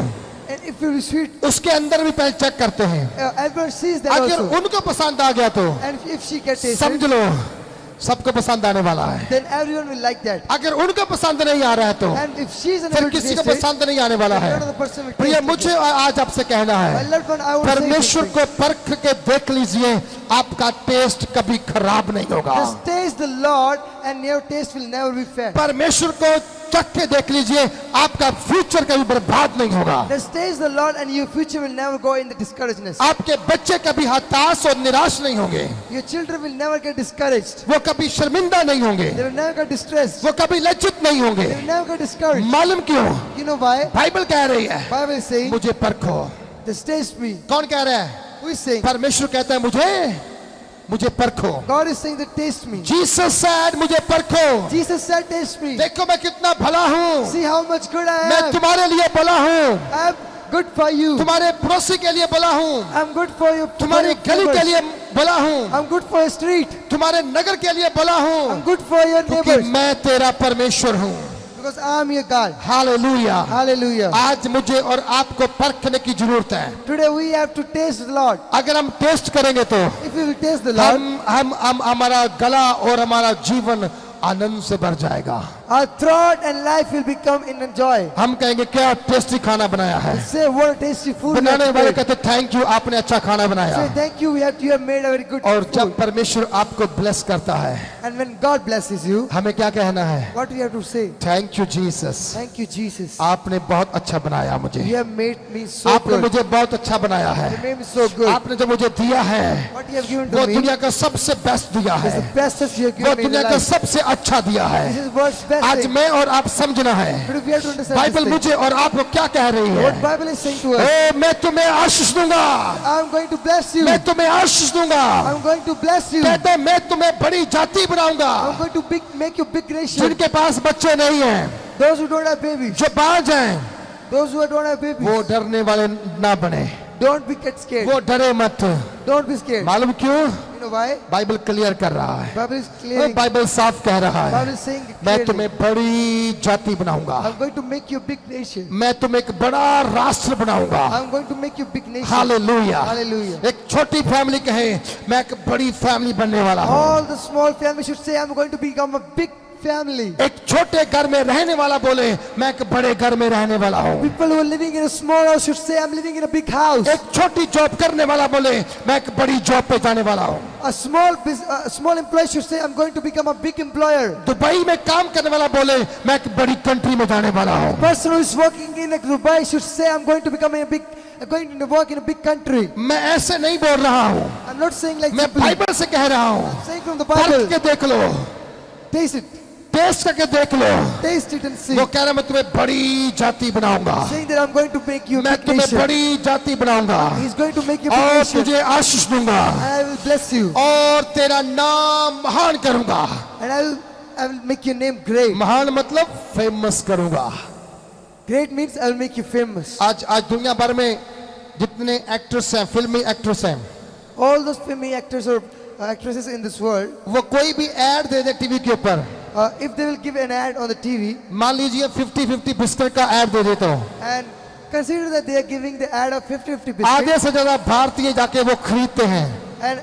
And if it is sweet, उसके अंदर भी पहले चेक करते हैं, everyone sees that अगर also. उनको पसंद आ गया तो And if she gets tasted, समझ लो सबको पसंद आने वाला है। then everyone will like that. अगर उनको पसंद नहीं आ रहा है तो And if she is फिर unable to किसी को taste it, पसंद नहीं आने वाला है। none of the person will प्रिय taste it. मुझे आज आपसे कहना My है, loved one, I want to say this परमेश्वर thing. को परख के देख लीजिए, आपका टेस्ट कभी खराब नहीं होगा। Just taste the Lord and your taste will never be fair. परमेश्वर को चख के देख लीजिए, आपका फ्यूचर कभी बर्बाद नहीं होगा। Just taste the Lord and your future will never go in the discourageness. आपके बच्चे कभी हताश और निराश नहीं होंगे, Your children will never get discouraged. वो कभी शर्मिंदा नहीं होंगे, They will never get distressed. वो कभी लज्जित नहीं होंगे। They will never get discouraged. मालूम क्यों? You know why? बाइबल कह रही है Bible is saying, मुझे परखो। just taste me. कौन कह रहा है? Who is saying? परमेश्वर कहता है मुझे परखो। God is saying that taste me. Jesus said मुझे परखो। Jesus said, taste me. देखो मैं कितना भला हूँ, See how much good I मैं am. तुम्हारे लिए भला हूँ, I am good for you. तुम्हारे पड़ोसी के लिए भला हूँ, I'm good for you. तुम्हारी गली के लिए भला हूँ, I'm good for your street. तुम्हारे नगर के लिए भला I'm हूँ, good for your क्योंकि neighbors. मैं तेरा परमेश्वर हूँ। Because I am your God. Hallelujah. Hallelujah. आज मुझे और आपको परखने की जरूरत है। Today we have to taste the Lord. अगर हम टेस्ट करेंगे तो If we will taste the Lord, हम हमारा गला और हमारा जीवन आनंद से भर जाएगा। our throat and life will become in joy. हम कहेंगे क्या टेस्टी खाना बनाया है। Say what a tasty food we have बनाने वाले prepared. कहते थैंक यू, आपने अच्छा खाना बनाया। Say thank you. You have made a very good और जब food. परमेश्वर आपको ब्लेस करता है, And when God blesses you, हमें क्या कहना है? what we have to say? Thank you Jesus, Thank you, Jesus. आपने बहुत अच्छा बनाया मुझे, You have made me so आपने good. मुझे बहुत अच्छा बनाया है। You made me so good. आपने जो मुझे दिया है What you have given वो to me दुनिया का सबसे बेस्ट दिया is है, the bestest you have वो given me in दुनिया का life. सबसे अच्छा दिया है। This is what's best आज thing. मैं और आप समझना है But we have to understand Bible this thing. मुझे और आपको क्या कह रही है। What Bible is saying to us. ओ मैं तुम्हें आशीष दूंगा, I'm going to bless you. मैं तुम्हें आशीष दूंगा, I'm going to bless you. कहते मैं तुम्हें बड़ी जाति बनाऊंगा। I'm going to make you big nation. जिनके पास बच्चे नहीं हैं, Those who don't have babies, जो बाज हैं, those who don't have babies, वो डरने वाले ना बने, don't be get scared. वो डरे मत। Don't be scared. मालूम क्यों? You know why? Bible clear कर रहा है, Bible is वो clearing. बाइबल साफ कह रहा है, Bible is saying मैं clearly, तुम्हें बड़ी जाति बनाऊंगा, I'm going to make you big nation. मैं तुम्हें एक बड़ा राष्ट्र बनाऊंगा। I'm going to make you big nation. Hallelujah. Hallelujah. एक छोटी फैमिली कहे मैं एक बड़ी फैमिली बनने वाला हूँ। All the small families should say, I'm going to become a big family. एक छोटे घर में रहने वाला बोले मैं एक बड़े घर में रहने वाला हूँ। People who are living in a small house should say, I'm living in a big house. एक छोटी जॉब करने वाला बोले मैं एक बड़ी जॉब पे जाने वाला हूँ। A small employee should say, I'm going to become a big employer. Dubai में काम करने वाला बोले मैं एक बड़ी कंट्री में जाने वाला हूँ। Person who is working in Dubai should say, I'm going to become going to work in a big country. मैं ऐसे नहीं बोल रहा हूँ, I'm not saying like मैं simply. बाइबल से कह रहा हूँ। I'm saying from the परख Bible. के देख लो, Taste it. टेस्ट करके देख लो। Taste it and see. वो कह रहा मैं तुम्हें बड़ी जाति बनाऊंगा, Saying that I'm going to make you a मैं big तुम्हें nation. बड़ी जाति बनाऊंगा He's going to make you a big और nation. तुझे आशीष दूंगा I will bless you. और तेरा नाम महान करूंगा। And I will make your name great. महान मतलब फेमस करूंगा। Great means I will make you famous. आज दुनिया भर में जितने एक्टर्स हैं, फिल्मी एक्ट्रेस हैं, All those famous actors or actresses in this world, वो कोई भी एड दे दे टीवी के ऊपर, if they will give an ad on the TV मान लीजिए 50-50 बिस्किट का एड दे देता हूँ, and consider that they are giving the ad of 50-50 biscuit, आधे से ज्यादा भारतीय जाके वो खरीदते हैं। and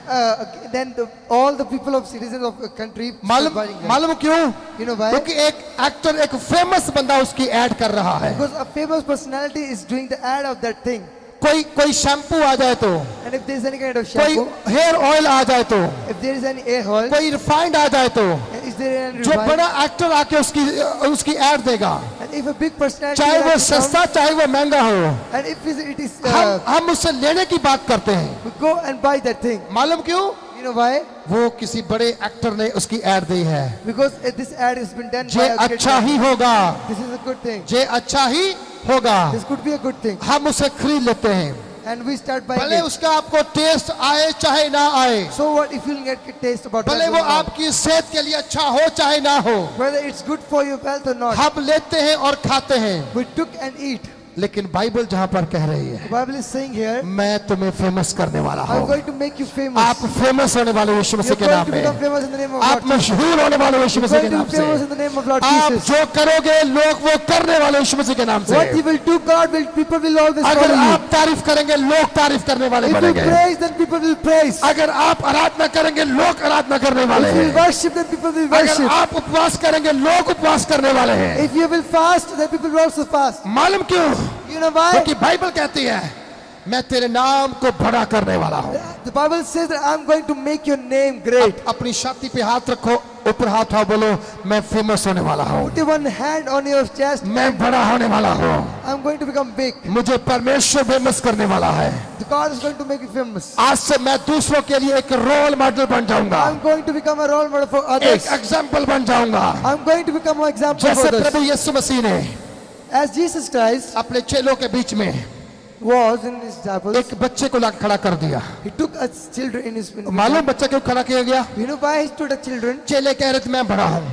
then all the people of citizens of a country start मालूम buying them. मालूम क्यों? You know why? क्योंकि एक एक्टर, एक फेमस बंदा उसकी एड कर रहा है। Because a famous personality is doing the ad of that thing. कोई शैम्पू आ जाए तो, And if there is any kind of कोई shampoo, हेयर ऑयल आ जाए तो, if there is any air oil, कोई रिफाइंड आ जाए तो, is there any जो refined? बड़ा एक्टर आके उसकी एड देगा, And if a big personality चाहे वो like comes, सस्ता चाहे वो महंगा हो, and if it is हम उससे लेने की बात करते हैं। we go and buy that thing. मालूम क्यों? You know why? वो किसी बड़े एक्टर ने उसकी एड दी है, Because this ad has been done J by a great अच्छा man. ही होगा, This is a good thing. जे अच्छा ही होगा, This could be a good thing. हम उसे खरीद लेते हैं, And we start buying भले it. उसका आपको टेस्ट आए चाहे ना आए, So what if you'll get taste about भले that वो or not? आपकी सेहत के लिए अच्छा हो चाहे ना हो, Whether it's good for your health or not. हम लेते हैं और खाते हैं। We took and eat. लेकिन बाइबल जहां पर कह रही है, The Bible is saying here, मैं तुम्हें फेमस करने वाला I'm हूं, going to make you famous. आप फेमस होने वाले यीशु मसीह You're के going नाम to become में, famous in the name of आप Lord Jesus. मशहूर होने वाले यीशु You're मसीह के going to नाम be famous in से, the name of Lord आप Jesus. जो करोगे लोग वो करने वाले यीशु मसीह के नाम से। What you will do, God will, people will always अगर follow you. आप तारीफ करेंगे लोग तारीफ करने वाले If you बनेंगे, praise, then people will praise. अगर आप आराधना करेंगे लोग आराधना करने वाले If you हैं, worship, then people will अगर worship. आप उपवास करेंगे लोग उपवास करने वाले हैं। If you will fast, then people will also fast. मालूम क्यों? You know why? क्योंकि बाइबल कहती है मैं तेरे नाम को बड़ा करने वाला हूं। The Bible says that I'm going to make your name great. अपनी छाती पे हाथ रखो, ऊपर हाथ उठाओ, बोलो मैं फेमस होने वाला हूं, Put one hand on your chest. मैं बड़ा होने वाला हूं, I'm going to become big. मुझे परमेश्वर फेमस करने वाला है। God is going to make you famous. आज से मैं दूसरों के लिए एक रोल मॉडल बन जाऊंगा, I'm going to become a role model for एक others. एग्जाम्पल बन जाऊंगा। I'm going to become an example जैसे for others. प्रभु यीशु मसीह ने As Jesus Christ अपने चेलों के बीच में was in his disciples, एक बच्चे को ला खड़ा कर दिया। he took us children in his ministry. मालूम बच्चा क्यों खड़ा किया गया? You know why he stood the children? चेले कह रहे थे मैं बड़ा हूँ,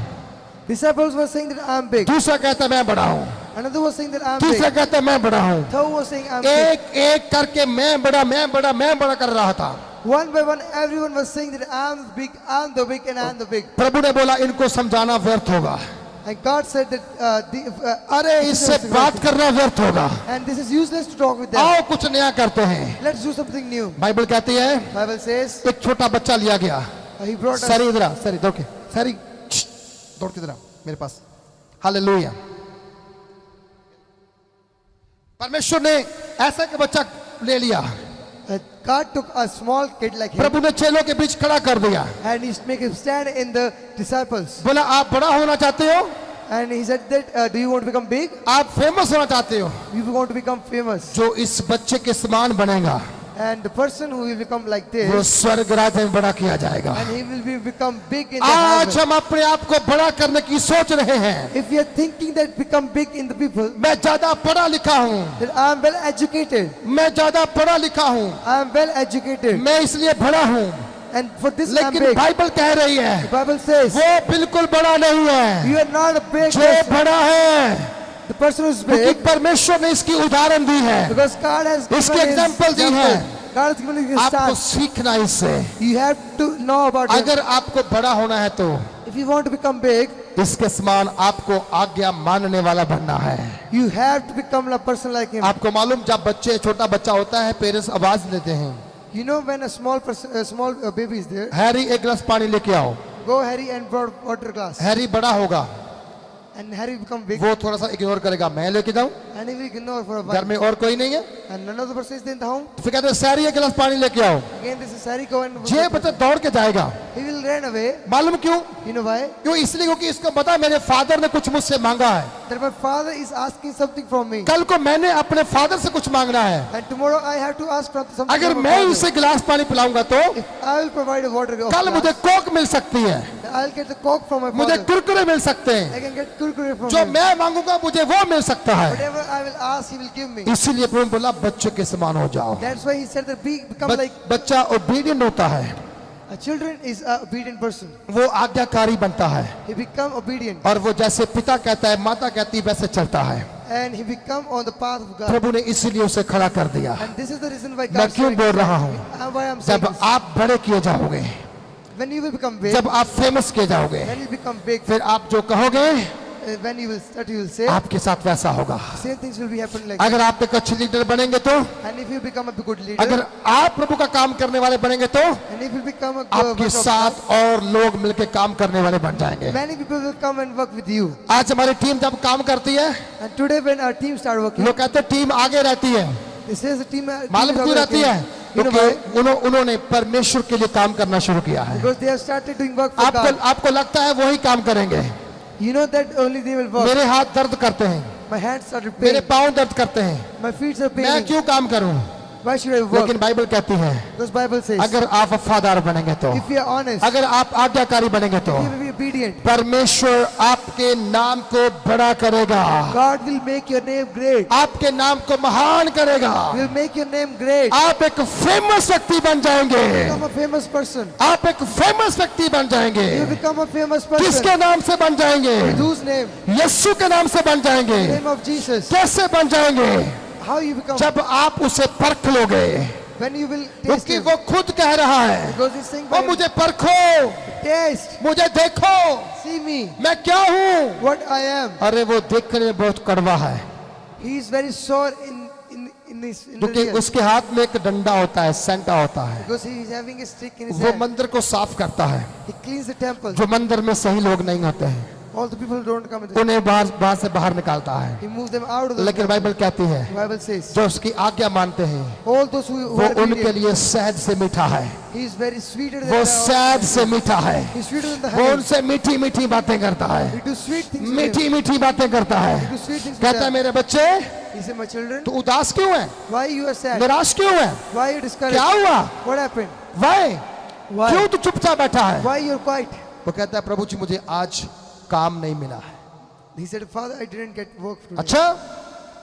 Disciples were saying that I'm big. दूसरा कहता मैं बड़ा हूँ, Another was saying that I'm तीसरा big. कहता मैं बड़ा हूँ। Third was saying I'm big. एक एक करके मैं बड़ा कर रहा था। One by one, everyone was saying that I'm big, I'm the big, and I'm the big. प्रभु ने बोला इनको समझाना व्यर्थ होगा, And God said that अरे इससे बात करना व्यर्थ होगा, and this is useless to talk with them. आओ कुछ नया करते हैं। Let's do something new. Bible कहती है Bible says एक छोटा बच्चा लिया गया। he brought us. सारी इधर आ, सारी दौड़ के, सारी दौड़ के इधर आ मेरे पास। हालेलुया। परमेश्वर ने ऐसा के बच्चा ले लिया, God took a small kid like him प्रभु ने चेलों के बीच खड़ा कर दिया, and he make him stand in the disciples. बोला आप बड़ा होना चाहते हो, And he said that do you want to become big? आप फेमस होना चाहते हो, You want to become famous. जो इस बच्चे के समान बनेगा And the person who will become like वो this, स्वर्ग राज्य में बड़ा किया जाएगा। and he will become big in the आज heaven. हम अपने आप को बड़ा करने की सोच रहे हैं। If we are thinking that become big in the people, मैं ज्यादा पढ़ा लिखा हूँ, that I am well educated, मैं ज्यादा पढ़ा लिखा हूँ, I am well educated, मैं इसलिए बड़ा हूँ, and for this I am लेकिन big. बाइबल कह रही है The Bible says वो बिल्कुल बड़ा नहीं है, you are not a big जो person. बड़ा है The person who is क्योंकि big, परमेश्वर ने इसकी उदाहरण दी है, because God has इसकी given his example दी है। example. God has given you आपको start. सीखना इससे। You have to know about it. अगर आपको बड़ा होना है तो If you want to become big, इसके समान आपको आज्ञा मानने वाला बनना है। you have to become a person like him. आपको मालूम जब छोटा बच्चा होता है पेरेंट्स आवाज देते हैं, You know when a small person, a small baby is there, Harry एक गिलास पानी लेके आओ। go Harry and brought water glass, Harry बड़ा होगा, and Harry become big, वो थोड़ा सा इग्नोर करेगा, मैं लेके जाऊं, and he will ignore for a घर while. में और कोई नहीं है, And another person is in the home. तो फिर कहते हैं सैरी एक गिलास पानी लेके आओ। Again, this is Harry go and ये बच्चा दौड़ के जाएगा, he will run away. मालूम क्यों? You know why? क्यों? इसलिए क्योंकि इसको पता है मेरे फादर ने कुछ मुझसे मांगा है, That my father is asking something from me, कल को मैंने अपने फादर से कुछ मांगना है। and tomorrow I have to ask for something अगर from my मैं father. इसे गिलास पानी पिलाऊंगा तो If I will provide a water glass, कल मुझे कोक मिल सकती है, I'll get the coke from my मुझे father. कुरकुरे मिल सकते हैं, I can get kurkure from जो him. मैं मांगूंगा मुझे वो मिल सकता है। Whatever I will ask, he will give me. इसीलिए प्रभु बोला बच्चे के समान हो जाओ। That's why he said that become like बच्चा ओबीडिएंट होता है, a children is a obedient person. वो आज्ञाकारी बनता है, He become obedient, और वो जैसे पिता कहता है माता कहती है वैसे चलता है। and he become on the path of God. प्रभु ने इसीलिए उसे खड़ा कर दिया। And this is the reason why मैं God क्यों बोल रहा हूँ? why I'm saying जब this. आप बड़े किए जाओगे, When you will become big, जब आप फेमस किए जाओगे, when you become big, फिर आप जो कहोगे when you will start, you will say आपके साथ वैसा होगा। same things will be happening like that. अगर आप एक अच्छे लीडर बनेंगे तो, And if you become a good leader, अगर आप प्रभु का काम करने वाले बनेंगे तो and if you become a आपके work of साथ और लोग मिलकर काम करने वाले बन जाएंगे। God, many people will come and work with you. आज हमारी टीम जब काम करती है, And today when our team start working, लोग कहते हैं टीम आगे रहती है। this is a team. मालूम क्यों रहती है? You know why? क्योंकि उन्होंने परमेश्वर के लिए काम करना शुरू किया है। Because they have started doing work for God. आपको लगता है वही काम करेंगे, You know that only they will work. मेरे हाथ दर्द करते हैं, My hands started मेरे paining. पाँव दर्द करते हैं, My feet are मैं paining. क्यों काम करूं? Why should I work? लेकिन बाइबल कहती है Because Bible says, अगर आप वफादार बनेंगे तो, if you are honest, अगर आप आज्ञाकारी बनेंगे तो if you will be obedient, परमेश्वर आपके नाम को बड़ा करेगा, God will make your name great. आपके नाम को महान करेगा, He will make your name great. आप एक फेमस व्यक्ति बन जाएंगे, Become a famous person. आप एक फेमस व्यक्ति बन जाएंगे। You will become a famous person. किसके नाम से बन जाएंगे? Whose name? यीशु के नाम से बन जाएंगे। The name of Jesus. कैसे बन जाएंगे? How you become? जब आप उसे परख लोगे, When you will taste क्योंकि him. वो खुद कह रहा है, Because he's saying, वो by मुझे परखो, taste, मुझे देखो, see me, मैं क्या हूँ। what I am. अरे वो देखने में बहुत कड़वा है, He is very sore in the क्योंकि rear. उसके हाथ में एक डंडा होता है, सेंटा होता है, Because he is having a stick in his वो hand. मंदिर को साफ करता है। He cleans the temple. जो मंदिर में सही लोग नहीं होते हैं All the people who don't come in the उन्हें वहां से बाहर निकालता है। He moves them out of the लेकिन बाइबल कहती है The Bible says, जो उसकी आज्ञा मानते हैं all those who वो are उनके obedient, लिए शहद से मीठा है, he is very sweeter than वो the शहद से मीठा है, He is sweeter than the वो honey. उनसे मीठी मीठी बातें करता है, He do sweet things with मीठी them. मीठी बातें करता He है। do sweet things with कहता है them. मेरे बच्चे He said, my children, तू उदास क्यों है, why you are sad? निराश क्यों है, Why you discouraged? क्या हुआ, What happened? Y Why? क्यों तू चुपचाप बैठा है? Why you are quiet? वो कहता है प्रभु जी मुझे आज काम नहीं मिला है। He said, Father, I didn't get work today. अच्छा,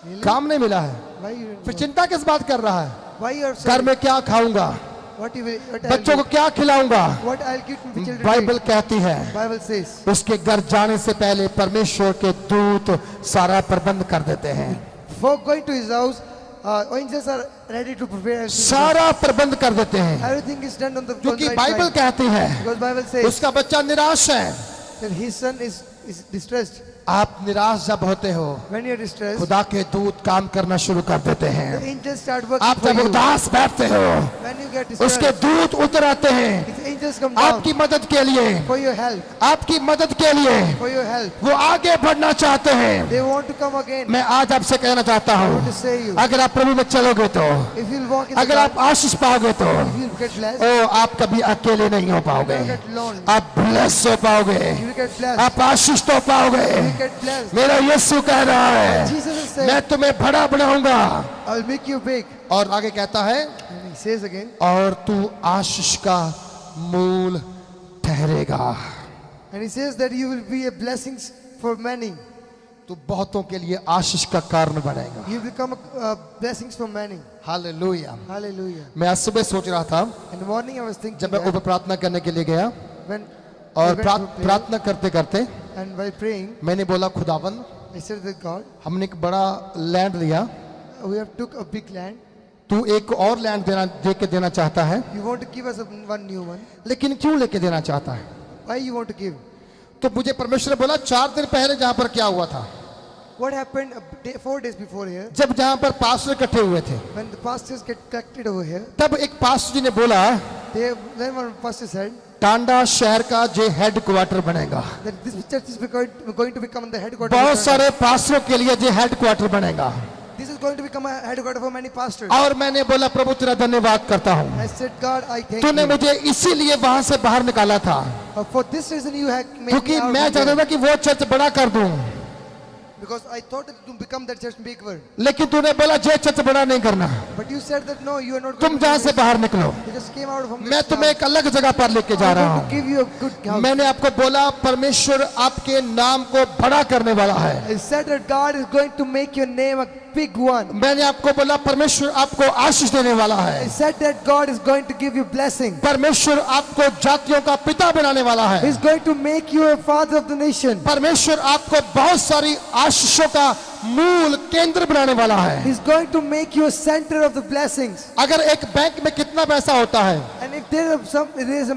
Really? काम नहीं मिला है, Why you didn't फिर work? चिंता किस बात कर रहा है? Why you are घर sad? में क्या खाऊंगा, What you will, what बच्चों को I'll क्या खिलाऊंगा? give, what I'll give to the children. Bible to कहती है eat. Bible says, उसके घर जाने से पहले परमेश्वर के दूत सारा प्रबंध कर देते हैं, before going to his house, angels are ready to prepare everything. सारा प्रबंध कर देते हैं, Everything is done on the क्योंकि right बाइबल side. कहती है Because Bible says उसका बच्चा निराश है। that his son is distressed. आप निराश जब होते हो When you are distressed, खुदा के दूत काम करना शुरू कर देते the हैं। angels start working आप for जब you. उदास बैठते हो When you get उसके distressed, दूत उतर आते हैं his angels come down आपकी मदद के लिए, for your help. आपकी मदद के लिए For your help. वो आगे बढ़ना चाहते हैं। They want to come again. मैं आज आपसे कहना चाहता I want हूँ to say you, अगर आप प्रभु में चलोगे तो, if you'll walk in the अगर God, आप आशीष पाओगे तो if you'll get blessed, ओ आप कभी अकेले नहीं हो पाओगे, you'll get lonely. आप ब्लेस हो पाओगे, You will get blessed. आप आशीष तो पाओगे। You will get blessed. मेरा यीशु कह रहा है Jesus is मैं saying, तुम्हें बड़ा बनाऊंगा, I'll make you big. और आगे कहता है And he says again, और तू आशीष का मूल ठहरेगा, and he says that you will be a blessing for many. तू बहुतों के लिए आशीष का कारण बनेगा। You become blessings for many. Hallelujah. Hallelujah. मैं आज सुबह सोच रहा था In the morning I was thinking जब मैं that ऊपर प्रार्थना करने के लिए गया when और we went to pray, प्रार्थना करते करते and while praying, मैंने बोला खुदावन I said that God, हमने एक बड़ा लैंड लिया, we have took a big land. तू एक और लैंड दे के देना चाहता है, You want to give us one new one. लेकिन क्यों लेके देना चाहता है? Why you want to give? तो मुझे परमेश्वर ने बोला 4 दिन पहले जहां पर क्या हुआ था, What happened 4 days before here, जब जहां पर पास्टर इकट्ठे हुए थे, when the pastors get collected over here, तब एक पास्टर जी ने बोला then one pastor said Tanda शहर का जो हेड क्वार्टर बनेगा, that this church is going to become the headquarters. बहुत of the church. सारे पास्टरों के लिए जो हेड क्वार्टर बनेगा। This is going to become a headquarter for many pastors. और मैंने बोला प्रभु तेरा धन्यवाद करता हूँ, I said, God, I thank तूने you. मुझे इसीलिए वहां से बाहर निकाला था For this reason you have made me क्योंकि out मैं from चाहता there. था कि वो चर्च बड़ा कर दूं, Because I thought that to become that church bigger. लेकिन तूने बोला जे चर्च बड़ा नहीं करना, But you said that no, you are not तुम going to जहां do से this. बाहर निकलो, You just came out from मैं this तुम्हें house. एक अलग जगह पर लेके जा I'm रहा going to हूँ। give you a good house. मैंने आपको बोला परमेश्वर आपके नाम को बड़ा करने वाला है। I said that God is going to make your name a big one. मैंने आपको बोला परमेश्वर आपको आशीष देने वाला I है, said that God is going to give you blessing. परमेश्वर आपको जातियों का पिता बनाने वाला है, He's going to make you a father of the nation. परमेश्वर आपको बहुत सारी आशीषों का मूल केंद्र बनाने वाला है। He's going to make you a center of the blessings. अगर एक बैंक में कितना पैसा होता है, And if there is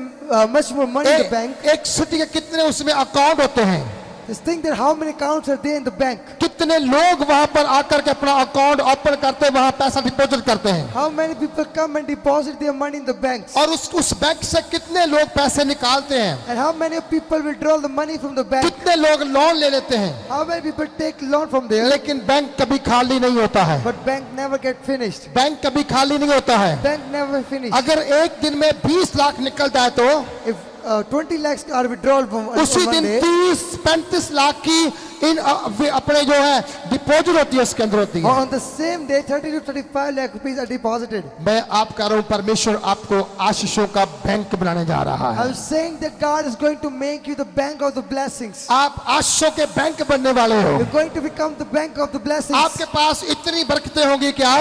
much more money in the bank, एक सिटी के कितने उसमें अकाउंट होते हैं, just think that how many accounts are there in the bank. कितने लोग वहां पर आकर के अपना अकाउंट ओपन करते हैं, वहां पैसा डिपॉजिट करते हैं, How many people come and deposit their money in the banks. और उस बैंक से कितने लोग पैसे निकालते हैं, And how many people withdraw the money from the bank. कितने लोग लोन ले लेते हैं, How many people take loan from there. लेकिन बैंक कभी खाली नहीं होता है, But bank never get finished. Bank कभी खाली नहीं होता है। Bank never finished. अगर एक दिन में 20 लाख निकल जाए तो If 20 lakhs are withdrawn from उसी one दिन day, 30-35 लाख की इन वे अपने जो है डिपॉजिट होती है उसके अंदर होती है। On the same day, 30 to 35 lakh rupees are deposited. मैं आप कह रहा हूं परमेश्वर आपको आशीषों का बैंक बनाने जा रहा है। I'm saying that God is going to make you the bank of the blessings. आप आशीषों के बैंक बनने वाले हो। You're going to become the bank of the blessings. आपके पास इतनी बरकतें होंगी क्या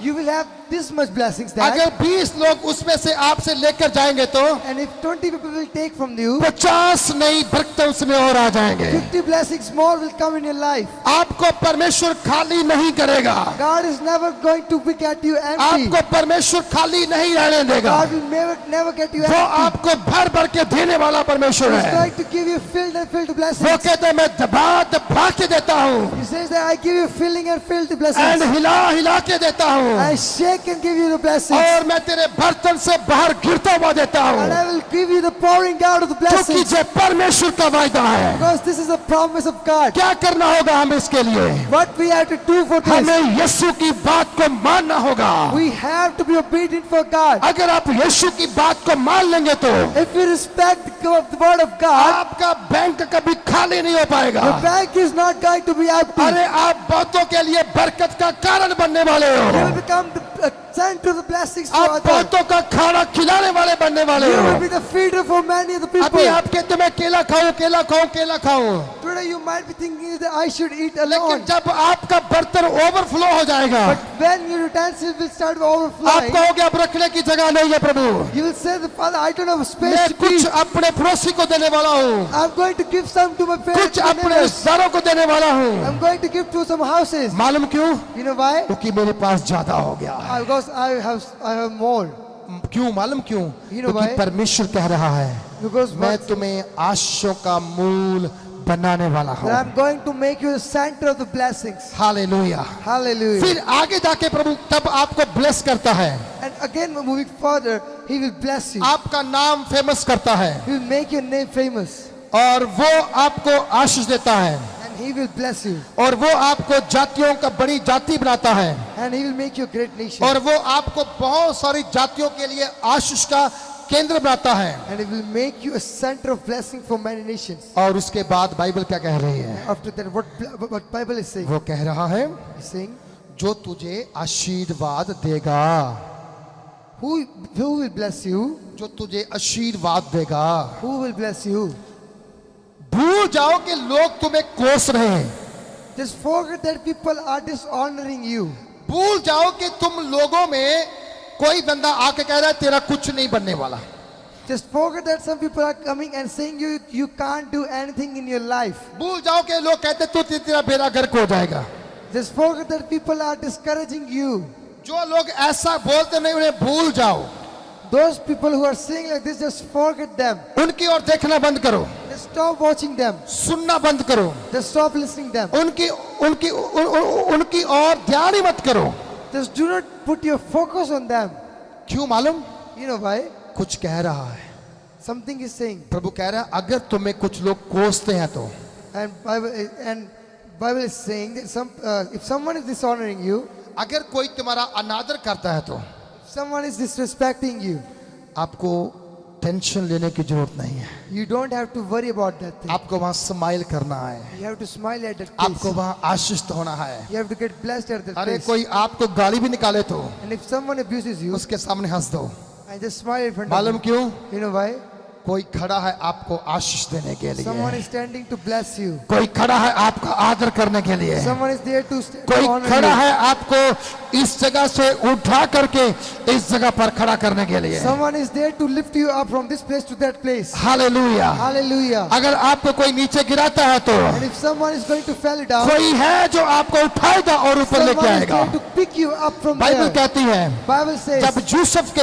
You will have this much blessings that, अगर 20 लोग उसमें से आपसे लेकर जाएंगे तो and if 20 people will take from you, 50 नई बरकतें उसमें और आ जाएंगे। 50 blessings more will come in your life. आपको परमेश्वर खाली नहीं करेगा। God is never going to be at you empty. आपको परमेश्वर खाली नहीं रहने देगा। God will never get you वो empty. आपको भर भर के देने वाला परमेश्वर He's है। going to give you filled and filled वो blessings. कहते हैं मैं दबा दबा के देता हूँ He says that I give you filling and filled and blessings. हिला हिला के देता हूँ I shake and give you the blessings. और मैं तेरे बर्तन से बाहर गिरता हुआ देता And हूँ I will give you the pouring out of the क्योंकि blessings. ये परमेश्वर का वायदा है। Because this is a promise of God. क्या करना होगा हमें इसके लिए? What we have to do for this, हमें यीशु की बात को मानना होगा। we have to be obedient for God. अगर आप यीशु की बात को मान लेंगे तो If you respect the word of God, आपका बैंक कभी खाली नहीं हो पाएगा। your bank is not going to be empty. अरे आप बहुतों के लिए बरकत का कारण बनने वाले You हो। will become the center of the blessings for आप others. बहुतों का खाना खिलाने वाले बनने वाले You will हो। be the feeder for many of the अभी people. आप कहते मैं केला खाऊं केला खाऊं केला खाऊं, Today you might be thinking that I should eat लेकिन alone. जब आपका बर्तन ओवरफ्लो हो जाएगा But when your utensils will start आप overflowing, कहोगे अब रखने की जगह नहीं है प्रभु, you will say, "The Father, I don't have a space मैं to कुछ eat. अपने पड़ोसी को देने वाला हूँ, I'm going to give some to my कुछ parents and अपने neighbors. रिश्तेदारों को देने वाला हूँ। I'm going to give to some houses." मालूम क्यों? You know why? क्योंकि मेरे पास ज्यादा हो गया है। Because I have more. क्यों? मालूम क्यों? You know क्योंकि why? परमेश्वर कह रहा है Because मैं what, तुम्हें आशीषों का मूल बनाने वाला that हूँ। I'm going to make you the center of the blessings. Hallelujah. Hallelujah. फिर आगे जाके प्रभु तब आपको ब्लेस करता है, And again, moving further, He will bless you. आपका नाम फेमस करता है He will make your name famous. और वो आपको आशीष देता है And He will bless you. और वो आपको जातियों का बड़ी जाति बनाता है And He will make you a great nation. और वो आपको बहुत सारी जातियों के लिए आशीष का केंद्र बनाता है। And He will make you a center of blessing for many nations. और उसके बाद बाइबल क्या कह रही है? After that, what Bible is saying? वो कह रहा है He's saying, जो तुझे आशीर्वाद देगा, who will bless you? जो तुझे आशीर्वाद देगा। Who will bless you? भूल जाओ कि लोग तुम्हें कोस रहे हैं, Just forget that people are dishonoring you. भूल जाओ कि तुम लोगों में कोई बंदा आके कह रहा है तेरा कुछ नहीं बनने वाला। Just forget that some people are coming and saying you can't do anything in your life. भूल जाओ कि लोग कहते तू तेरा बेड़ा गर्क हो जाएगा। Just forget that people are discouraging you. जो लोग ऐसा बोलते नहीं उन्हें भूल जाओ, Those people who are saying like this, just forget them. उनकी ओर देखना बंद करो, Just stop watching them. सुनना बंद करो, Just stop listening them. उनकी ओर ध्यान ही मत करो। Just do not put your focus on them. क्यों मालूम? You know why? कुछ कह रहा है Something is saying. प्रभु, कह रहा है अगर तुम्हें कुछ लोग कोसते हैं तो And Bible is saying that if someone is dishonoring you, अगर कोई तुम्हारा अनादर करता है तो if someone is disrespecting you, आपको टेंशन लेने की जरूरत नहीं है। you don't have to worry about that thing. आपको वहां स्माइल करना है, You have to smile at that place. आपको वहां आशीषित होना है। You have to get blessed at that अरे place. कोई आपको गाली भी निकाले तो And if someone abuses you, उसके सामने हंस दो। and just smile in front of मालूम them. क्यों? You know why? कोई खड़ा है आपको आशीष देने के Someone लिए, is standing to bless you. कोई खड़ा है आपका आदर करने के लिए, Someone is there to कोई honor खड़ा you. है आपको इस जगह से उठा करके इस जगह पर खड़ा करने के लिए। Someone is there to lift you up from this place to that place. Hallelujah. Hallelujah. अगर आपको कोई नीचे गिराता है तो And if someone is going to fall you down, कोई है जो आपको उठाएगा और ऊपर लेके someone is आएगा। going to pick you up from Bible there. कहती है Bible says, जब यूसुफ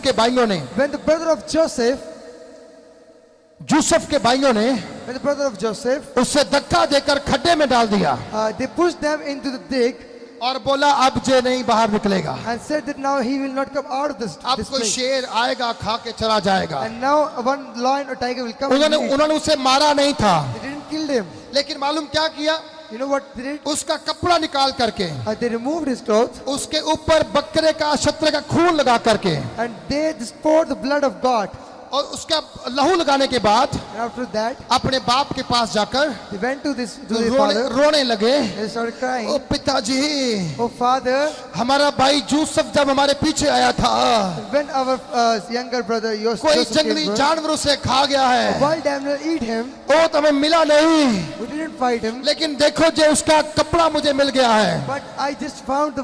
के भाइयों ने when the brother of Joseph, when the brother of Joseph, उससे धक्का देकर खड्डे में डाल दिया they pushed them into the dig और बोला अब जे नहीं बाहर निकलेगा, and said that now he will not come out of this अब कोई place. शेर आएगा खा के चला जाएगा। And now one lion or tiger will come and eat. उन्होंने उसे मारा नहीं था, They didn't kill him. लेकिन मालूम क्या किया? You know what they did? उसका कपड़ा निकाल करके They removed his clothes उसके ऊपर बकरे का शत्रु का खून लगा करके and they just poured the blood of God और उसका लहू लगाने के बाद And after that, अपने बाप के पास जाकर they went to their father. रोने लगे। They started crying. ओ पिताजी, Oh father, हमारा भाई यूसुफ जब हमारे पीछे आया था, when our younger brother कोई Joseph जंगली came, जानवर उसे खा गया है, wild animal eat him. वो तो हमें मिला नहीं, We didn't fight him, लेकिन देखो जो उसका कपड़ा मुझे मिल गया है, but I just found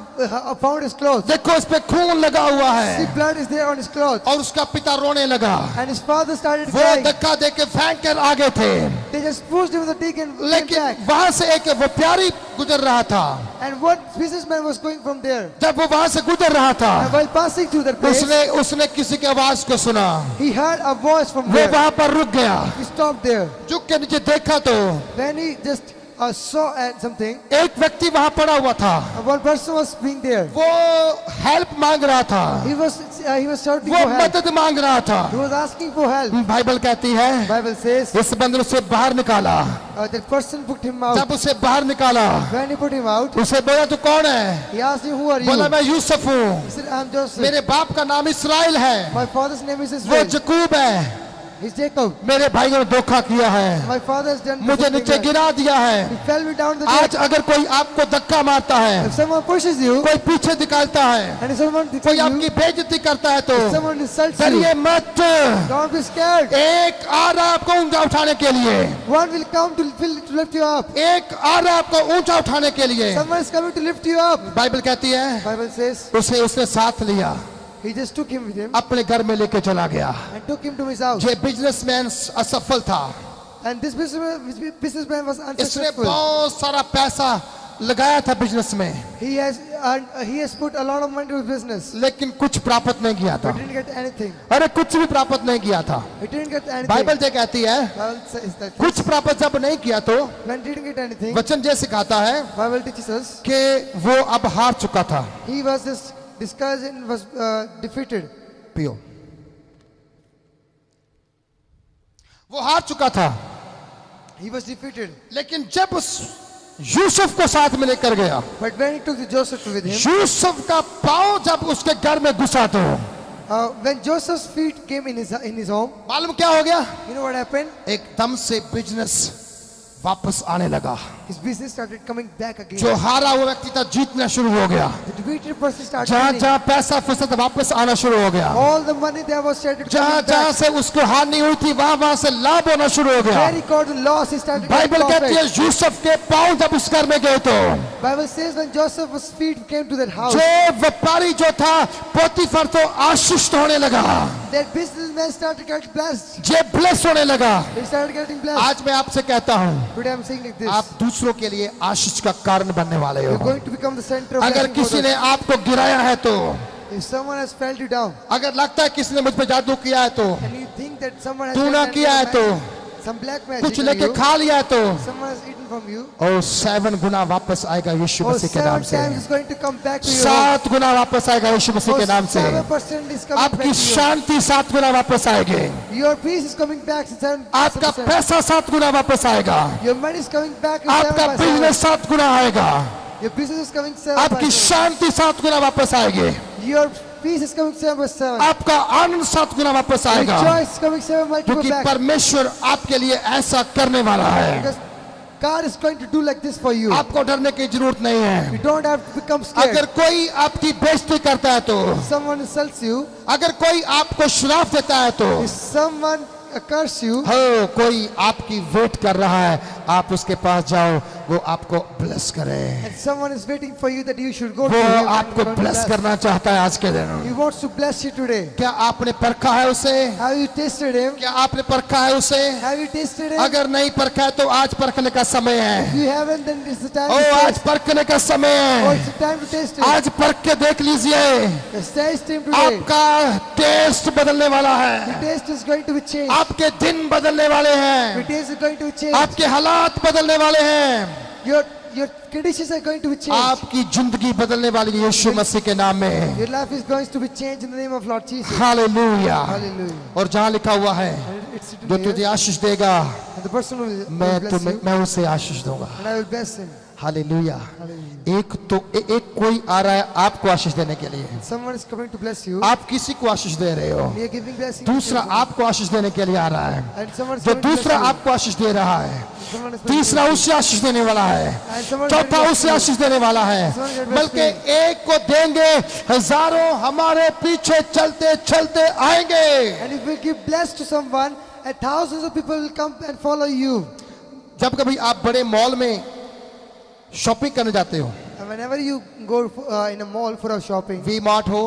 his clothes. देखो इस पे खून लगा हुआ See, है। blood is there on his clothes. और उसका पिता रोने लगा। And his father started वो crying. धक्का दे के फेंक कर आगे थे, They just pushed him with a dig and came लेकिन back. वहां से एक व्यापारी गुजर रहा था। And what businessman was going from there? जब वो वहां से गुजर रहा And था, while passing through that place, उसने किसी की आवाज को सुना। he heard a voice from वो there. वहां पर रुक गया, He stopped there. झुक के नीचे देखा तो When he just saw something, एक व्यक्ति वहां पड़ा हुआ था। one person was being there. वो हेल्प मांग रहा था, He was shouting वो for help. मदद मांग रहा था। He was asking for help. Bible कहती है Bible says इस बंदर उसे बाहर निकाला। that person put him out. जब उसे बाहर निकाला, When he put him out, उसे बोला तू कौन है? he asked him, "Who are you?" बोला मैं यूसुफ He हूँ, said, "I'm Joseph. मेरे बाप का नाम इसराइल है, My father's name is वो Israel. जकूब है, He's Jacob. मेरे भाइयों ने धोखा किया है, My father has done मुझे something नीचे bad. गिरा दिया है। He fell me down the आज deck. अगर कोई आपको धक्का मारता है, If someone pushes you, कोई पीछे निकालता है, and if someone कोई defends आपकी you, बेइज्जती करता है, तो if someone insults you, डरिए मत। don't be scared. एक आ रहा आपको ऊंचा उठाने के लिए, One will come to lift you up. एक आ रहा आपको ऊंचा उठाने के लिए। Someone is coming to lift you up. Bible कहती है Bible says उसने साथ लिया, he just took him with him अपने घर में लेके चला गया। and took him to his house. ये बिजनेसमैन असफल था, And this businessman was इसने unsuccessful. बहुत सारा पैसा लगाया था बिजनेस में, He has put a lot of money to his business. लेकिन कुछ प्राप्त नहीं किया था। But he didn't get anything. अरे कुछ भी प्राप्त नहीं किया था। He didn't get anything. Bible ये कहती है Bible says that कुछ प्राप्त जब नहीं किया तो when he didn't get anything, वचन ये सिखाता है Bible teaches us कि वो अब हार चुका था। he was just discouraged and was defeated. पियो, वो हार चुका था, He was defeated. लेकिन जब उस यूसुफ को साथ में लेकर गया, But when he took the Joseph with him, Yusuf का पांव जब उसके घर में घुसा तो when Joseph's feet came in his home, मालूम क्या हो गया? you know what happened? एकदम से बिजनेस वापस आने लगा। His business started coming back again. जो हारा हुआ व्यक्ति था जीतना शुरू हो गया। The defeated person started जहाँ winning. जहाँ पैसा फंसा था वापस आना शुरू हो गया। All the money there was started जहाँ coming जहाँ back. से उसको हानि हुई थी वहां से लाभ होना शुरू हो गया। Where he got the loss, he started getting Bible कहती है profit. यूसुफ के पांव जब उस घर में गए तो Bible says when Joseph's feet came to that house, जो व्यापारी जो था पोतीफर तो आशीष होने लगा, that businessman started getting blessed. J bless होने लगा। He started getting blessed. आज मैं आपसे कहता हूँ Today I'm saying like this. आप दूसरों के लिए आशीष का कारण बनने वाले You're हो। going to become the center of अगर blessing for किसी ने others. आपको गिराया है तो, If someone has felled you down अगर लगता है किसी ने मुझ पे जादू किया है तो, and you think that someone has तू done ना that किया है तो, magic, some black magic कुछ on लेके you, खा लिया है तो, someone has eaten from you, और 7 गुना वापस आएगा यीशु or मसीह के नाम 7 से। times is going to come back to you. 7 गुना वापस आएगा यीशु मसीह Or के नाम से। 7% is coming back आपकी to you. शांति 7 गुना वापस आएगी। Your peace is coming back to 7%. आपका पैसा 7 गुना वापस आएगा। Your money is coming back in आपका 7%. बिजनेस 7 गुना आएगा। Your business is coming 7%. आपकी शांति 7 गुना वापस आएगी। Your peace is coming 7%. आपका आनंद 7 गुना वापस Your आएगा, joy is coming 7 multiple क्योंकि back. परमेश्वर आपके लिए ऐसा करने वाला है। Because God is going to do like this for you. आपको डरने की जरूरत नहीं है। You don't have to become scared. अगर कोई आपकी बेइज्जती करता है तो, If someone insults you, अगर कोई आपको श्राप देता है तो, if someone curse you, हो कोई आपकी वेट कर रहा है, आप उसके पास जाओ, वो आपको ब्लेस करे। and someone is waiting for you that you should go to वो him and आपको going to ब्लेस bless. करना चाहता है आज के दिन। He wants to bless you today. क्या आपने परखा है उसे? Have you tasted him? क्या आपने परखा है उसे? Have you tasted him? अगर नहीं परखा है तो आज परखने का समय है। If you haven't, then it's the time O to आज taste. परखने का समय Oh, है। it's the time to taste it. आज परख के देख लीजिए, Just taste him today. आपका टेस्ट बदलने वाला The है। taste is going to be changed. आपके दिन बदलने वाले The हैं। taste is going to be changed. आपके हालात बदलने वाले हैं। Your conditions are going to be changed. आपकी जिंदगी बदलने वाली है यीशु मसीह के नाम में। Your life is going to be changed in the name of Lord Jesus. Hallelujah. Hallelujah. और जहाँ लिखा हुआ है And it's written जो here, तुझे आशीष देगा and the person will मैं bless you, मैं उसे आशीष दूंगा। and I will bless him. Hallelujah. Hallelujah. एक कोई आ रहा है आपको आशीष देने के लिए, Someone is coming to bless you. आप किसी को आशीष दे रहे हो, We are giving blessing. to दूसरा someone. आपको आशीष देने के लिए आ रहा है, And someone is जो coming to bless दूसरा you. आपको आशीष दे रहा है, Someone is तीसरा उसे आशीष देने वाला है, And someone is चौथा going to उसे bless you. आशीष देने वाला है, Someone is going to bless बल्कि एक को देंगे, हजारों हमारे पीछे चलते चलते आएंगे। And if we give bless to someone, and thousands of people will come and follow you. जब कभी आप बड़े मॉल में शॉपिंग करने जाते हो, And whenever you go in a mall for a shopping, V mart हो,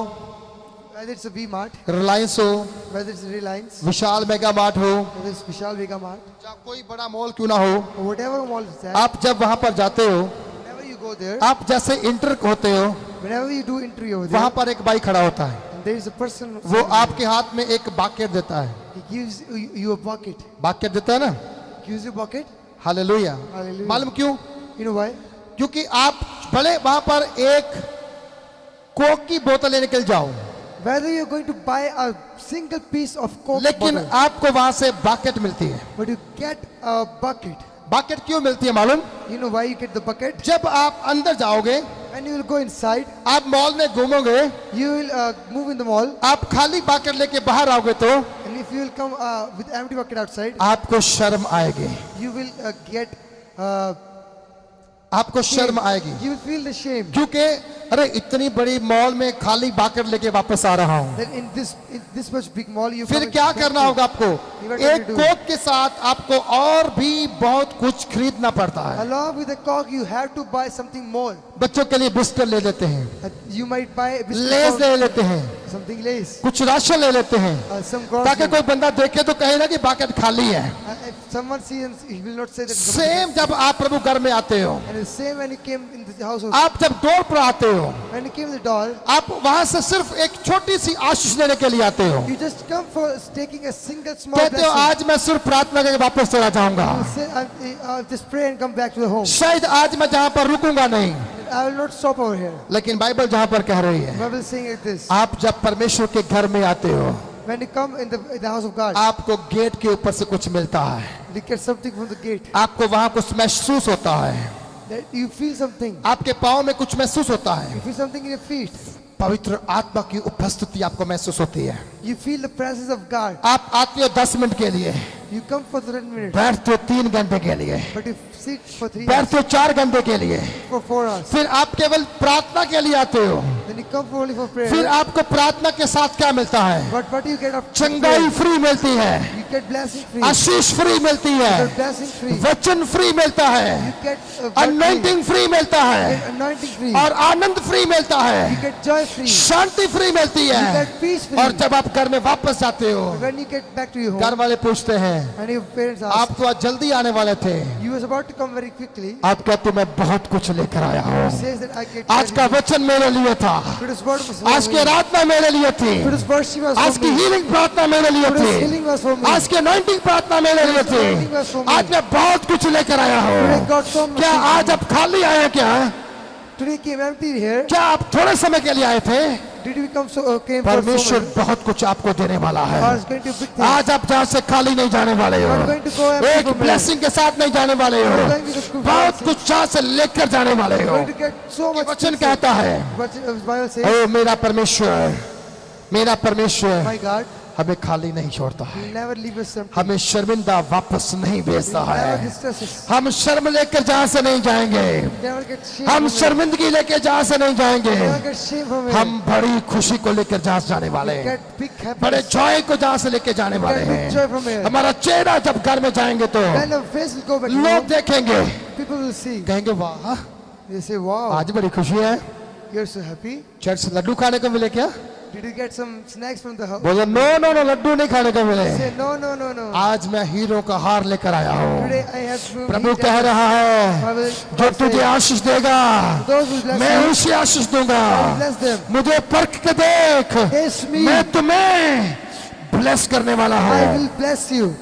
whether it's a V-Mart, Reliance हो, whether it's Reliance, Vishal mega mart हो, whether it's Vishal Mega Mart, या कोई बड़ा मॉल क्यों ना हो, or whatever mall is that, आप जब वहां पर जाते हो, whenever you go there, आप जैसे इंटर होते हो, whenever you do interview over वहां there, पर एक भाई खड़ा होता है, and there is a person, वो आपके हाथ में एक बाकेट देता है, he gives you a bucket. Bucket देता है ना, Gives you a bucket. Hallelujah. Hallelujah. मालूम क्यों? You know why? क्योंकि आप भले वहां पर एक कोक की बोतल लेने के लिए जाओ, Whether you're going to buy a single piece of Coke लेकिन bottle, आपको वहां से बाकेट मिलती है। but you get a bucket. Bucket क्यों मिलती है मालूम? You know why you get the bucket? जब आप अंदर जाओगे, When you will go inside, आप मॉल में घूमोगे, you will move in the mall, आप खाली बाकेट लेके बाहर आओगे तो and if you will come with empty bucket outside, आपको शर्म आएगी, you will get, uh, आपको शर्म आएगी, you will feel the shame क्योंकि अरे इतनी बड़ी मॉल में खाली बाकेट लेके वापस आ रहा हूँ। that in this much big mall you फिर come क्या and करना empty. होगा आपको? What will एक you do? कोक के साथ आपको और भी बहुत कुछ खरीदना पड़ता है। Along with the Coke, you have to buy something more. बच्चों के लिए बिस्कुट ले लेते हैं, You might buy a biscuit less for ले लेते हैं, something lace, कुछ राशन ले लेते हैं, some ताकि grocery. कोई बंदा देखे तो कहे ना कि बाकेट खाली है। If someone sees, he will not say that. Same जब आप प्रभु घर में आते हो, And the same when he came in the house of, आप जब डोर पर आते हो, when he came to the door, आप वहां से सिर्फ एक छोटी सी आशीष लेने के लिए आते हो। you just come for taking a single small कहते हो blessing. आज मैं सिर्फ प्रार्थना करके वापस चला जाऊंगा, Say, just pray and come back to the home. शायद आज मैं जहां पर रुकूंगा नहीं, I will not stop over here. लेकिन बाइबल जहां पर कह रही है, Bible is saying like this. आप जब परमेश्वर के घर में आते हो, When you come in the house of God, आपको गेट के ऊपर से कुछ मिलता है, you get something from the gate. आपको वहां कुछ महसूस होता है, That you feel something. आपके पाँव में कुछ महसूस होता है, You feel something in your feet. पवित्र आत्मा की उपस्थिति आपको महसूस होती है। You feel the presence of God. आप आते हो 10 मिनट के लिए, You come for 10 minutes, बैठते हो 3 घंटे के लिए, but you sit for 3 hours, बैठते हो 4 घंटे के लिए, for 4 hours. फिर आप केवल प्रार्थना के लिए आते हो। Then you come for only for prayer. फिर आपको प्रार्थना के साथ क्या मिलता है? But what do you get after चंगाई prayer? फ्री मिलती है, You get blessing free. Ashish free मिलती You है, get blessing free. वचन फ्री मिलता You है, get word free. Anointing free मिलता You है, get anointing free. और आनंद फ्री मिलता You है, get joy free. शांति फ्री मिलती You है। get peace free. और जब आप घर में वापस जाते हो, When you get back to your घर home, वाले पूछते हैं, and your parents ask, आप तो आज जल्दी आने वाले थे, you was about to come very quickly. आप कहते मैं बहुत कुछ लेकर आया हूँ, Says that I get आज का वचन मेरे लिए था, Today's word was आज for की me. आराधना मेरे लिए थी, Today's worship was आज for की me. हीलिंग प्रार्थना मेरे लिए Today's थी, healing was for me. आज की अनॉइंटिंग प्रार्थना मेरे लिए थी, Anointing was for me. आज मैं बहुत कुछ लेकर आया Today हूँ। God so much. क्या आज आप खाली आए क्या? Today came empty here. क्या आप थोड़े समय के लिए आए थे? Did we come so came for so परमेश्वर much? बहुत कुछ आपको देने वाला है। God is going to big things. आज आप जहाँ से खाली नहीं जाने वाले हो, You are going to go empty एक from here. ब्लेसिंग के साथ नहीं जाने वाले हो, You are going to go बहुत blessing. कुछ जहाँ से लेकर जाने वाले You हो। are going to get so much. वचन things. कहता है, But Bible says, ओ मेरा परमेश्वर, मेरा परमेश्वर my God, हमें खाली नहीं छोड़ता है, will never leave us empty. हमें शर्मिंदा वापस नहीं भेजता Never है। distress us. हम शर्म लेकर जहाँ से नहीं जाएंगे, Never get shame. हम from it. शर्मिंदगी लेकर जहाँ से नहीं जाएंगे, Never get shame from it. हम बड़ी खुशी को लेकर जहाँ से जाने वाले हैं, Get big बड़े happiness. जॉय को जहाँ से लेकर जाने वाले Get big joy हैं। from it. हमारा चेहरा जब घर में जाएंगे तो Then the face will go back. लोग देखेंगे, People will see. कहेंगे वाह They say, wow, आज बड़ी खुशी है, you're so happy. चर्च से लड्डू खाने को मिले क्या? Did you get some snacks from the house? बोले नो नो नो लड्डू नहीं खाने को मिले, Say, no, no, no, no. आज मैं हीरो का हार लेकर आया हूँ। Today I have to Prabhu eat कह and रहा है, I will जो say, तुझे आशीष देगा those who bless मैं you, उसे आशीष दूंगा। bless them. मुझे परख के देख, Taste me. मैं तुम्हें ब्लेस करने वाला I हूँ। will bless you.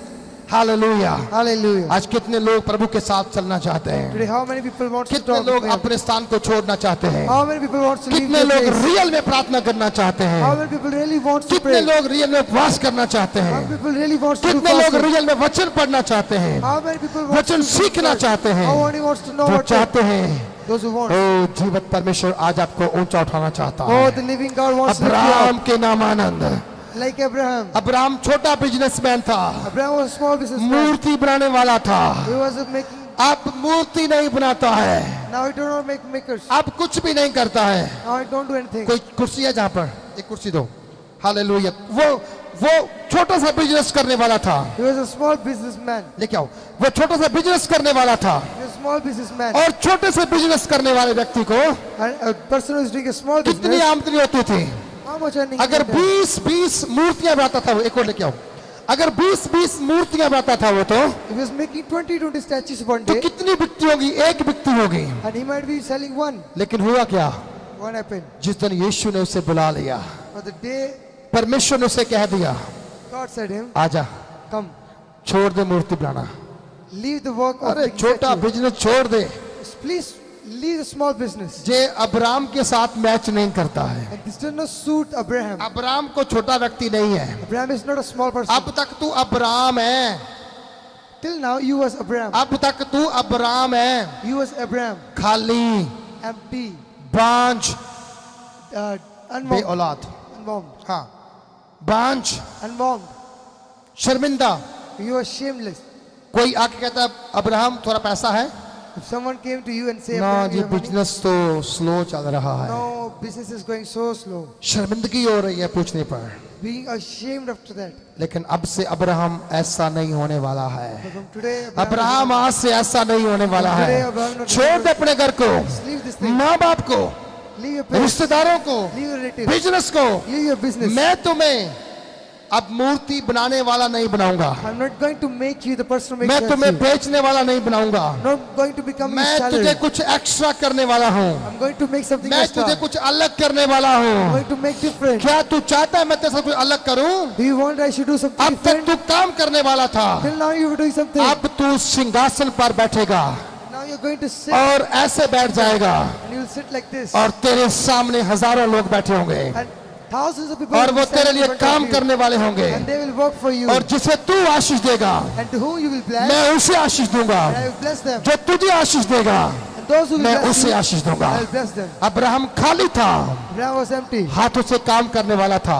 Hallelujah. Hallelujah. आज कितने लोग प्रभु के साथ चलना चाहते हैं? Today, how many people want to कितने talk लोग with God? अपने स्थान को छोड़ना चाहते हैं? How many people want to leave कितने their लोग place? रियल में प्रार्थना करना चाहते How हैं? many people really want to कितने pray? लोग रियल में उपवास करना चाहते How हैं? many people really want to do कितने लोग fasting? रियल में वचन पढ़ना चाहते हैं? How many people want वचन to सीखना चाहते हैं? How many wants to know जो what to चाहते हैं, those who want? ओ जीवित परमेश्वर आज आपको ऊंचा उठाना चाहता Oh, है। the living God wants to lift you Abraham up के नाम आनंद। like Abraham. अब्राहम छोटा बिजनेसमैन था, Abraham was a small businessman. मूर्ति बनाने वाला था। He was making. अब मूर्ति नहीं बनाता है, Now he do not make makers. अब कुछ भी नहीं करता है। Now he don't do anything. कोई कुर्सी है जहाँ पर? एक कुर्सी दो। हालेलुया। वो छोटा सा बिजनेस करने वाला था। He was a small businessman. लेके आओ। वो छोटा सा बिजनेस करने वाला था, He was a small businessman. और छोटे से बिजनेस करने वाले व्यक्ति को And a person who is doing a small कितनी business. आमदनी होती थी? How much earning? अगर he had? 20 मूर्तियां बनाता था वो, एक और लेके आओ। अगर 20 मूर्तियां बनाता था वो, तो He was making 20 statues one तो day, कितनी बिकती होगी? एक बिकती होगी। and he might be selling one. लेकिन हुआ क्या? What happened? जिस दिन यीशु ने उसे बुला लिया, On the day परमेश्वर ने उसे कह दिया, God said him, आजा, "Come, छोड़ दे मूर्ति बनाना। leave the work of अरे making छोटा statues. बिजनेस छोड़ दे। Please leave the small business." J Abram के साथ मैच नहीं करता है। And this did not suit Abraham. Abram को छोटा व्यक्ति नहीं है। Abraham is not a small person. अब तक तू अब्राम है, Till now, you was Abraham. अब तक तू अब्राम है। You was Abraham, खाली, empty, बांझ, unmomed, बेऔलाद। unmomed, हाँ, बांझ, unmomed. शर्मिंदा। You are shameless. कोई आके कहता है अब्राहम थोड़ा पैसा है? If someone came to you and say, ना "Abraham, ji you have money?" Business तो स्लो चल रहा है। No, business is going so slow. शर्मिंदगी हो रही है पूछने पर। Being ashamed after that. लेकिन अब से अब्राहम ऐसा नहीं होने वाला है। But from today, अब्राहम आज से ऐसा नहीं होने वाला है। Today, Abraham not- छोड़ दे अपने घर को, leave this thing. माँ बाप को, Leave your parents. रिश्तेदारों को, Leave your relatives. बिजनेस को। Leave your business. मैं तुम्हें अब मूर्ति बनाने वाला नहीं बनाऊंगा। I'm not going to make you the person who makes मैं तुम्हें statues. बेचने वाला नहीं बनाऊंगा। Not going to become मैं your तुझे salary. कुछ एक्स्ट्रा करने वाला हूँ। I'm going to make something मैं extra. तुझे कुछ अलग करने वाला I'm हूँ। going to make different. क्या तू चाहता है मैं तेरे साथ कुछ अलग करूं? Do you want I should do something अब तक different? तू काम करने वाला था, Till now you were doing something. अब तू सिंहासन पर बैठेगा Now you're going to sit और ऐसे बैठ जाएगा, and you'll sit like this. और तेरे सामने हजारों लोग बैठे होंगे, And thousands of people और will वो stand तेरे in लिए front of काम you. करने वाले होंगे। And they will work for you. और जिसे तू आशीष देगा, And to whom you will bless, मैं उसे आशीष दूंगा। and I will bless them. जो तुझे आशीष देगा, And those who will मैं bless उसे you, आशीष दूंगा। I will bless them. Abraham खाली था, Abraham was empty. हाथों से काम करने वाला था,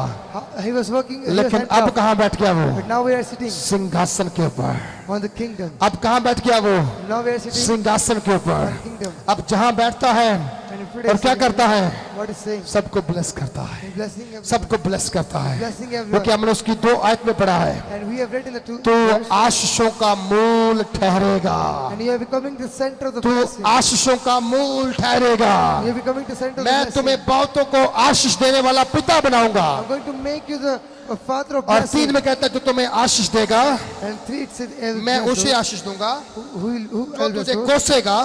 He was working. He was लेकिन अब handcuffed. कहाँ बैठ गया वो? But now we are sitting सिंहासन के ऊपर। on the kingdom. अब कहाँ बैठ गया वो? Now we are sitting सिंहासन के ऊपर। on the kingdom. अब जहाँ बैठता है And if today और is क्या sitting, करता है? what is saying? सबको ब्लेस करता है, He's blessing everyone. सबको ब्लेस करता है। Blessing क्योंकि everyone. हमने उसकी 2 आयत में पढ़ा है, And we have read in the two तो verse, आशीषों का मूल ठहरेगा। and you are becoming the center of the तू blessing. आशीषों का मूल ठहरेगा। You are becoming the center of the मैं blessing. तुम्हें बहुतों को आशीष देने वाला पिता बनाऊंगा। I'm going to make you the father of और blessing. 3 में कहता है जो तुम्हें आशीष देगा, And 3 it said, I will मैं bless उसे those आशीष दूंगा। who जो will तुझे bless कोसेगा,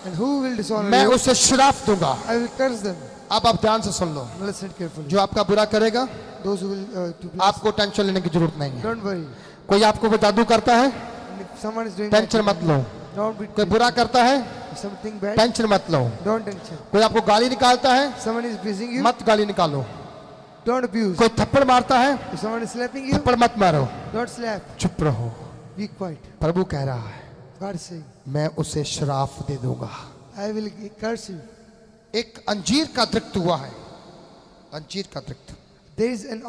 and who will dishonor मैं you. उसे श्राप दूंगा। I will curse them. अब आप ध्यान से सुन लो, Now listen carefully. जो आपका बुरा करेगा, Those who will to bless, आपको टेंशन लेने की जरूरत नहीं है। don't worry. कोई आपको कोई जादू करता है, And if someone is doing tension that, मत लो। don't be कोई बुरा करता है, something bad. टेंशन मत लो। Don't tension. कोई आपको गाली निकालता है, Someone is abusing you. मत गाली निकालो। Don't abuse. कोई थप्पड़ मारता है, If someone is slapping you, थप्पड़ मत मारो, don't slap. चुप रहो। Be quiet. प्रभु कह रहा है, God is saying, मैं उसे श्राप दे दूंगा। I will curse you. एक अंजीर का दरख्त हुआ है, अंजीर का दरख्त, There is an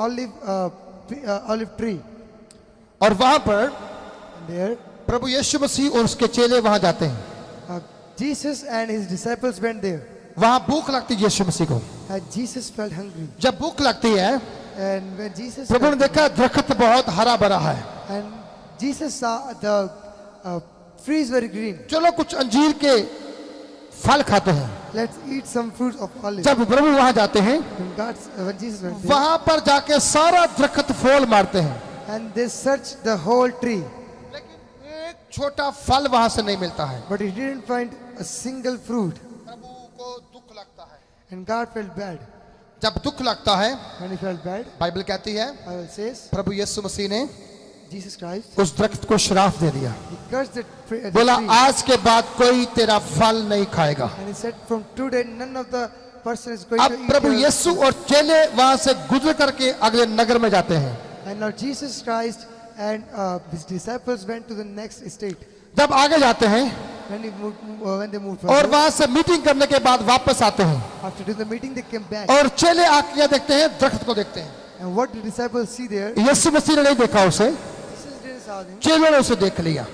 olive tree. और वहां पर And there, प्रभु यीशु मसीह और उसके चेले वहां जाते हैं। Jesus and his disciples went there. वहां भूख लगती है यीशु मसीह को। And Jesus felt hungry. जब भूख लगती है, And when Jesus प्रभु ने देखा दरख्त बहुत हरा भरा है। and Jesus saw the trees were green. चलो कुछ अंजीर के फल खाते हैं। Let's eat some fruits of olive. जब प्रभु वहां जाते हैं, When Jesus went there, वहां पर जाके सारा दरख्त फूल मारते हैं, and they searched the whole tree, लेकिन एक छोटा फल वहां से नहीं मिलता है। but he didn't find a single fruit. प्रभु को दुख लगता है। And God felt bad. जब दुख लगता है, When he felt bad, Bible कहती है, Bible says, प्रभु यीशु मसीह ने Jesus Christ, उस दरख्त को श्राप दे दिया, he cursed the बोला tree. आज के बाद कोई तेरा फल नहीं खाएगा। And he said, from today, none of the person is going अब to eat प्रभु your यीशु और चेले वहां से गुजर करके अगले नगर में जाते हैं। And now Jesus Christ and his disciples went to the next state. जब आगे जाते हैं When they moved और further, वहां से मीटिंग करने के बाद वापस आते हैं after doing the meeting, they came back. और चेले आके क्या देखते हैं, दरख्त को देखते हैं। And what the disciples see there, यीशु मसीह ने नहीं देखा उसे, Jesus didn't saw them. चेलों ने उसे देख लिया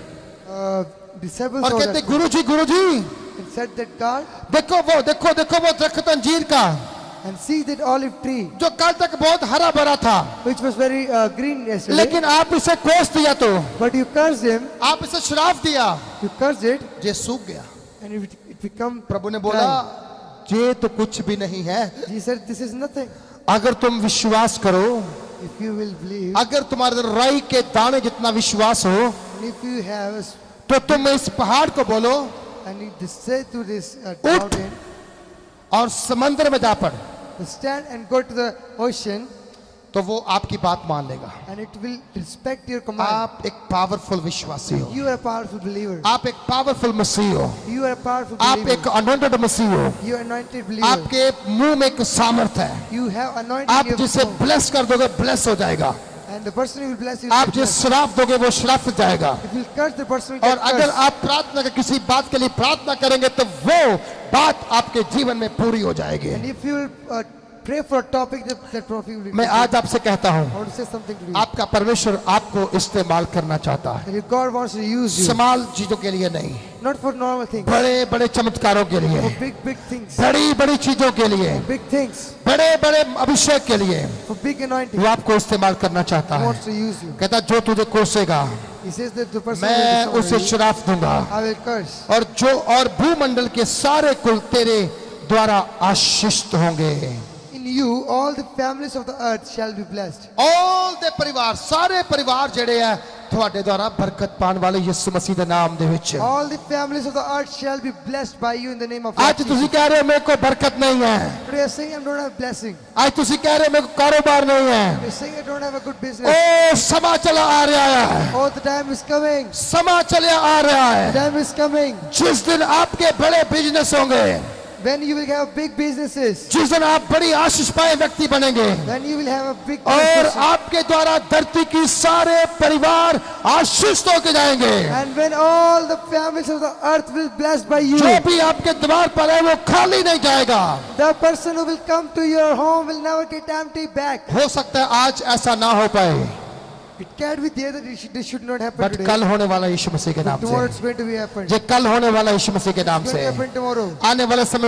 Disciples और saw कहते that Guruji and said that God, देखो वो दरख्त अंजीर का and see that olive tree, जो कल तक बहुत हरा भरा था, which was very green yesterday, लेकिन आप इसे कोस दिया, तो but you cursed him, आप इसे श्राप दिया, you cursed it, ये सूख गया। and it become प्रभु ने बोला ये तो कुछ भी नहीं है, Jesus said, this is nothing. अगर तुम विश्वास करो, If you will believe, अगर तुम्हारे राई के दाने जितना विश्वास हो, and if you have, तो तुम इस पहाड़ को बोलो and you just say to this उठ mountain, और समंदर में जा पड़, to stand and go to the ocean, तो वो आपकी बात मान लेगा। and it will respect your command. आप एक पावरफुल विश्वासी हो, You are a powerful believer. आप एक पावरफुल मसीह हो, You are a powerful आप believer. एक अनॉइंटेड मसीह हो, You are anointed believer. आपके मुंह में एक सामर्थ है, You have anointing आप your जिसे mouth. ब्लेस कर दोगे ब्लेस हो जाएगा, And the person who will bless you, आप will जिस bless. श्राप दोगे वो श्राप हो जाएगा। If you curse, the person will और get अगर cursed. आप प्रार्थना के किसी बात के लिए प्रार्थना करेंगे तो वो बात आपके जीवन में पूरी हो जाएगी। And if you will pray for a topic, that prophet will be. मैं आज आपसे कहता हूँ, I want to say something to you. आपका परमेश्वर आपको इस्तेमाल करना चाहता है, That if God wants to use you, समाल चीजों के लिए नहीं, not for normal things, बड़े बड़े चमत्कारों के लिए, for big things, बड़ी बड़ी चीजों के लिए, big things, बड़े बड़े अभिषेक के लिए for big anointing, वो आपको इस्तेमाल करना चाहता He है। wants to use you. कहता जो तुझे कोसेगा He says that the person मैं who will उसे dishonor you, श्राप दूंगा, I will curse. और भूमंडल के सारे कुल तेरे द्वारा आशीषित होंगे। In you, all the families of the earth shall be blessed. All they परिवार, सारे परिवार ਜਿਹੜੇ ਆ ਤੁਹਾਡੇ ਦੁਆਰਾ ਬਰਕਤ ਪਾਣ ਵਾਲੇ ਯਿਸੂ ਮਸੀਹ ਦੇ ਨਾਮ ਦੇ ਵਿੱਚ। All the families of the earth shall be blessed by you in the name of ਅੱਜ Jesus. ਤੁਸੀਂ ਕਹਿ ਰਹੇ ਹੋ ਮੇਰੇ ਕੋਲ ਬਰਕਤ ਨਹੀਂ ਹੈ, Today you're saying I don't have blessing. ਅੱਜ ਤੁਸੀਂ ਕਹਿ ਰਹੇ ਹੋ ਮੇਰੇ ਕੋਲ ਕਾਰੋਬਾਰ ਨਹੀਂ ਹੈ, You're saying I don't have a good business. ਉਹ ਸਮਾਂ ਚਲਾ ਆ ਰਿਹਾ ਹੈ, Oh, the time is coming. ਸਮਾਂ ਚਲਿਆ ਆ ਰਿਹਾ The है, time is coming जिस दिन आपके बड़े बिजनेस होंगे, when you will have big businesses. जिस दिन आप बड़ी आशीष पाए व्यक्ति बनेंगे When you will have a big और business. आपके द्वारा धरती की सारे परिवार आशीष होके जाएंगे। And when all the families of the earth will be blessed by you. जो भी आपके द्वार पर है वो खाली नहीं जाएगा। The person who will come to your home will never get empty back. हो सकता है आज ऐसा ना हो पाए, It can't be there that this should not happen but today. कल होने वाला यीशु मसीह के नाम Tomorrow से, it's going to be happen. जे कल होने वाला यीशु मसीह के नाम It's going से to happen tomorrow. आने वाले समय